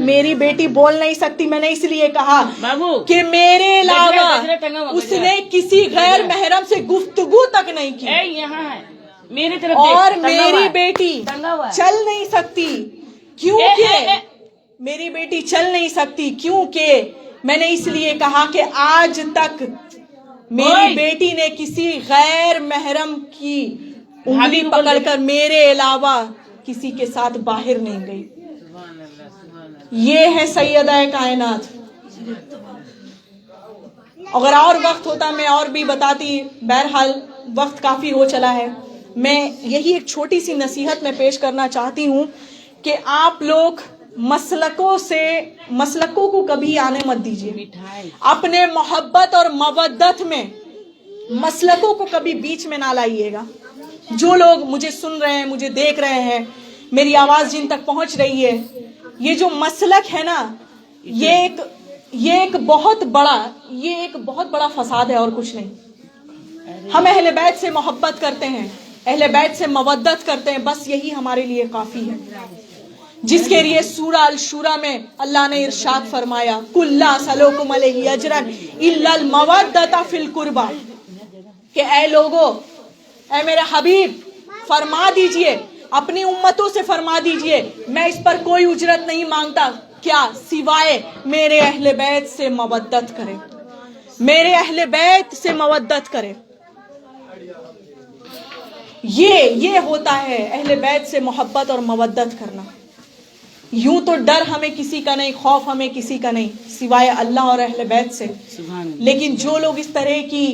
میری بیٹی بول نہیں سکتی، میں نے اس لیے کہا کہ میرے علاوہ اس نے کسی غیر محرم سے گفتگو تک نہیں کی، اور میری بیٹی چل نہیں سکتی، کیونکہ میری بیٹی چل نہیں سکتی، کیونکہ میں نے اس لیے کہا کہ آج تک میری بیٹی نے کسی غیر محرم کی انگلی پکڑ کر میرے علاوہ کسی کے ساتھ باہر نہیں گئی۔ یہ ہے سیدہ کائنات، اگر اور وقت ہوتا میں اور بھی بتاتی، بہرحال وقت کافی ہو چلا ہے. میں یہی ایک چھوٹی سی نصیحت میں پیش کرنا چاہتی ہوں کہ آپ لوگ مسلکوں کو کبھی آنے مت دیجیے. اپنے محبت اور مودت میں مسلکوں کو کبھی بیچ میں نہ لائیے گا. جو لوگ مجھے سن رہے ہیں، مجھے دیکھ رہے ہیں، میری آواز جن تک پہنچ رہی ہے، یہ جو مسلک ہے نا، یہ ایک بہت بڑا فساد ہے اور کچھ نہیں. ہم اہل بیت سے محبت کرتے ہیں، اہل بیت سے مودت کرتے ہیں، بس یہی ہمارے لیے کافی ہے. جس کے لیے سورہ الشورى میں اللہ نے ارشاد فرمایا قُل لَا أَسْأَلُكُمْ عَلَيْهِ أَجْرًا إِلَّا الْمَوَدَّةَ فِي الْقُرْبَى، کہ اے لوگو، اے میرے حبیب، فرما دیجئے، اپنی امتوں سے فرما دیجئے، میں اس پر کوئی اجرت نہیں مانگتا، کیا سوائے میرے اہل بیت سے مودت کرے، میرے اہل بیت سے مودت کرے. یہ ہوتا ہے اہل بیت سے محبت اور مودت کرنا. یوں تو ڈر ہمیں کسی کا نہیں، خوف ہمیں کسی کا نہیں سوائے اللہ اور اہل بیت سے. لیکن جو لوگ اس طرح کی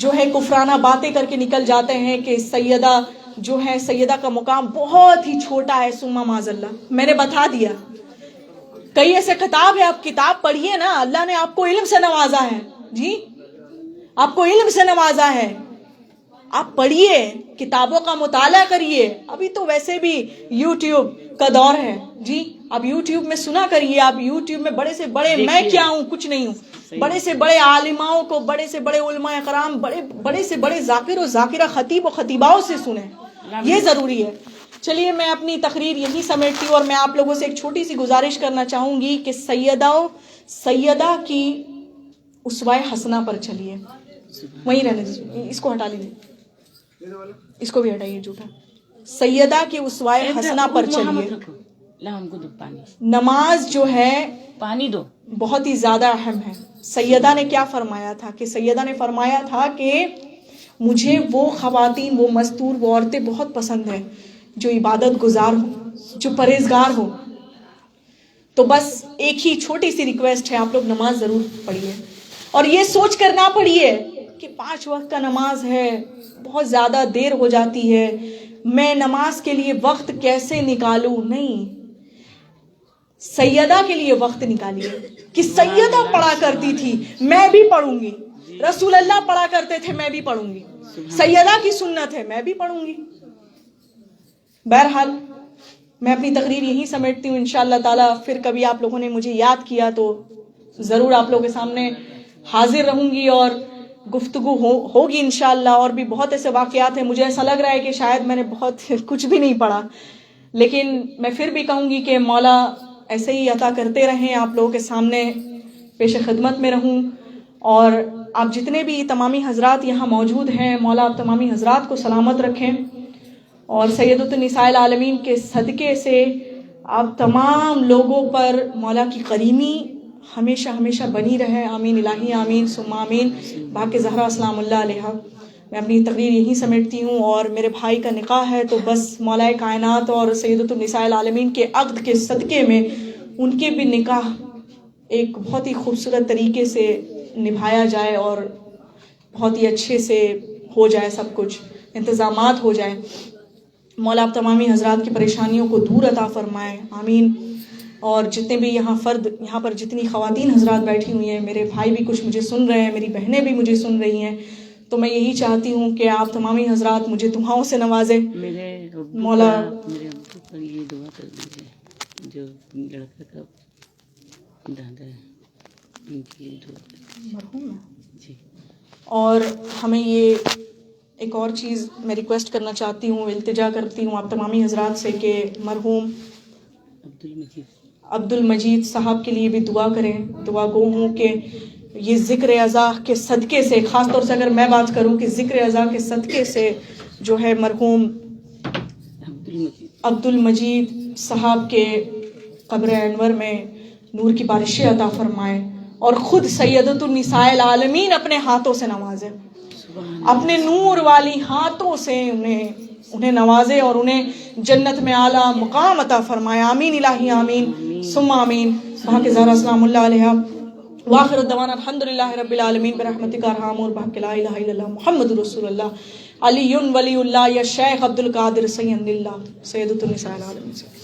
جو ہے کفرانہ باتیں کر کے نکل جاتے ہیں کہ سیدہ جو ہے، سیدہ کا مقام بہت ہی چھوٹا ہے، ثم معاذ اللہ. میں نے بتا دیا، کئی ایسے کتاب ہے، آپ کتاب پڑھیے نا. اللہ نے آپ کو علم سے نوازا ہے، جی آپ کو علم سے نوازا ہے. آپ پڑھیے، کتابوں کا مطالعہ کریے. ابھی تو ویسے بھی یوٹیوب کا دور ہے، جی آپ یوٹیوب میں سنا کریے. آپ یوٹیوب میں بڑے سے بڑے، میں کیا ہوں، کچھ نہیں ہوں، بڑے سے بڑے عالماؤں کو، بڑے سے بڑے علماء کرام، بڑے سے بڑے ذاکر و ذاکرہ، خطیب و خطیباؤں سے سنیں. یہ ضروری ہے. چلیے میں اپنی تقریر یہی سمیٹتی ہوں، اور میں آپ لوگوں سے ایک چھوٹی سی گزارش کرنا چاہوں گی کہ سیدہ کی اسوہ حسنہ پر چلیے. وہیں رہنے دیجیے، اس کو ہٹا لیجیے، اس کو بھی ہٹائیے جھوٹا. سیدہ کی اسوہ حسنہ پر چلیے. نماز جو ہے پانی دو بہت ہی زیادہ اہم ہے. سیدہ نے کیا فرمایا تھا کہ سیدہ نے فرمایا تھا کہ مجھے وہ خواتین، وہ مستور، وہ عورتیں بہت پسند ہیں جو عبادت گزار ہوں، جو پرہیزگار ہوں. تو بس ایک ہی چھوٹی سی ریکویسٹ ہے، آپ لوگ نماز ضرور پڑھیے. اور یہ سوچ کر نہ پڑھیے کہ 5 وقت کا نماز ہے، بہت زیادہ دیر ہو جاتی ہے، میں نماز کے لیے وقت کیسے نکالوں. نہیں، سیدہ کے لیے وقت نکالیے کہ سیدہ پڑھا کرتی تھی، میں بھی پڑھوں گی. رسول اللہ پڑھا کرتے تھے، میں بھی پڑھوں گی. سیدہ کی سنت ہے، میں بھی پڑھوں گی. بہرحال میں اپنی تقریر یہیں سمیٹتی ہوں. انشاءاللہ تعالی پھر کبھی آپ لوگوں نے مجھے یاد کیا تو ضرور آپ لوگوں کے سامنے حاضر رہوں گی اور گفتگو ہوگی انشاءاللہ. اور بھی بہت ایسے واقعات ہیں، مجھے ایسا لگ رہا ہے کہ شاید میں نے بہت کچھ بھی نہیں پڑھا، لیکن میں پھر بھی کہوں گی کہ مولا ایسے ہی عطا کرتے رہیں، آپ لوگوں کے سامنے پیش خدمت میں رہوں. اور آپ جتنے بھی تمامی حضرات یہاں موجود ہیں، مولا آپ تمامی حضرات کو سلامت رکھیں، اور سیدۃ النساء العالمین کے صدقے سے آپ تمام لوگوں پر مولا کی کریمی ہمیشہ ہمیشہ بنی رہے. آمین الہی، آمین ثم آمین. باقی زہرا السلام اللہ علیہ. میں اپنی تقریر یہیں سمیٹتی ہوں. اور میرے بھائی کا نکاح ہے تو بس مولا کائنات اور سیدۃ النساء العالمین کے عقد کے صدقے میں ان کے بھی نکاح ایک بہت ہی خوبصورت طریقے سے نبھایا جائے اور بہت ہی اچھے سے ہو جائے، سب کچھ انتظامات ہو جائے. مولا آپ تمامی حضرات کی پریشانیوں کو دور عطا فرمائے. آمین. اور جتنے بھی یہاں پر جتنی خواتین حضرات بیٹھی ہوئی ہیں، میرے بھائی بھی کچھ مجھے سن رہے ہیں، میری بہنیں بھی مجھے سن رہی ہیں، تو میں یہی چاہتی ہوں کہ آپ تمامی حضرات مجھے دعاؤں سے نوازیں. مولا میرے ابو پر یہ دعا کر دیجیے، جو لڑکا کا دادا ہے، ان کی دعا مرحوم ہے جی. اور ہمیں یہ ایک اور چیز میں ریکویسٹ کرنا چاہتی ہوں، التجا کرتی ہوں آپ تمامی حضرات سے کہ مرحوم عبد المجید صاحب کے لیے بھی دعا کریں. دعا گو ہوں کہ یہ ذکر ازا کے صدقے سے، خاص طور سے اگر میں بات کروں کہ ذکر ازا کے صدقے سے جو ہے مرحوم عبد المجید صاحب کے قبر انور میں نور کی بارشیں عطا فرمائے، اور خود سیدۃ النساء العالمین اپنے ہاتھوں سے نوازے، اپنے نور والی ہاتھوں سے انہیں نوازے اور انہیں جنت میں اعلیٰ مقام عطا فرمائے. آمین الہی، آمین ثم آمین. وہاں کے زہرا سلام اللہ علیہ. واخر الدعوانا الحمدللہ رب العالمین برحمتک ارحم الراحمین لا الہ الا اللہ محمد رسول اللہ علی ولی اللہ یا شیخ عبد القادر سید اللہ سیدۃ النساء العالمین.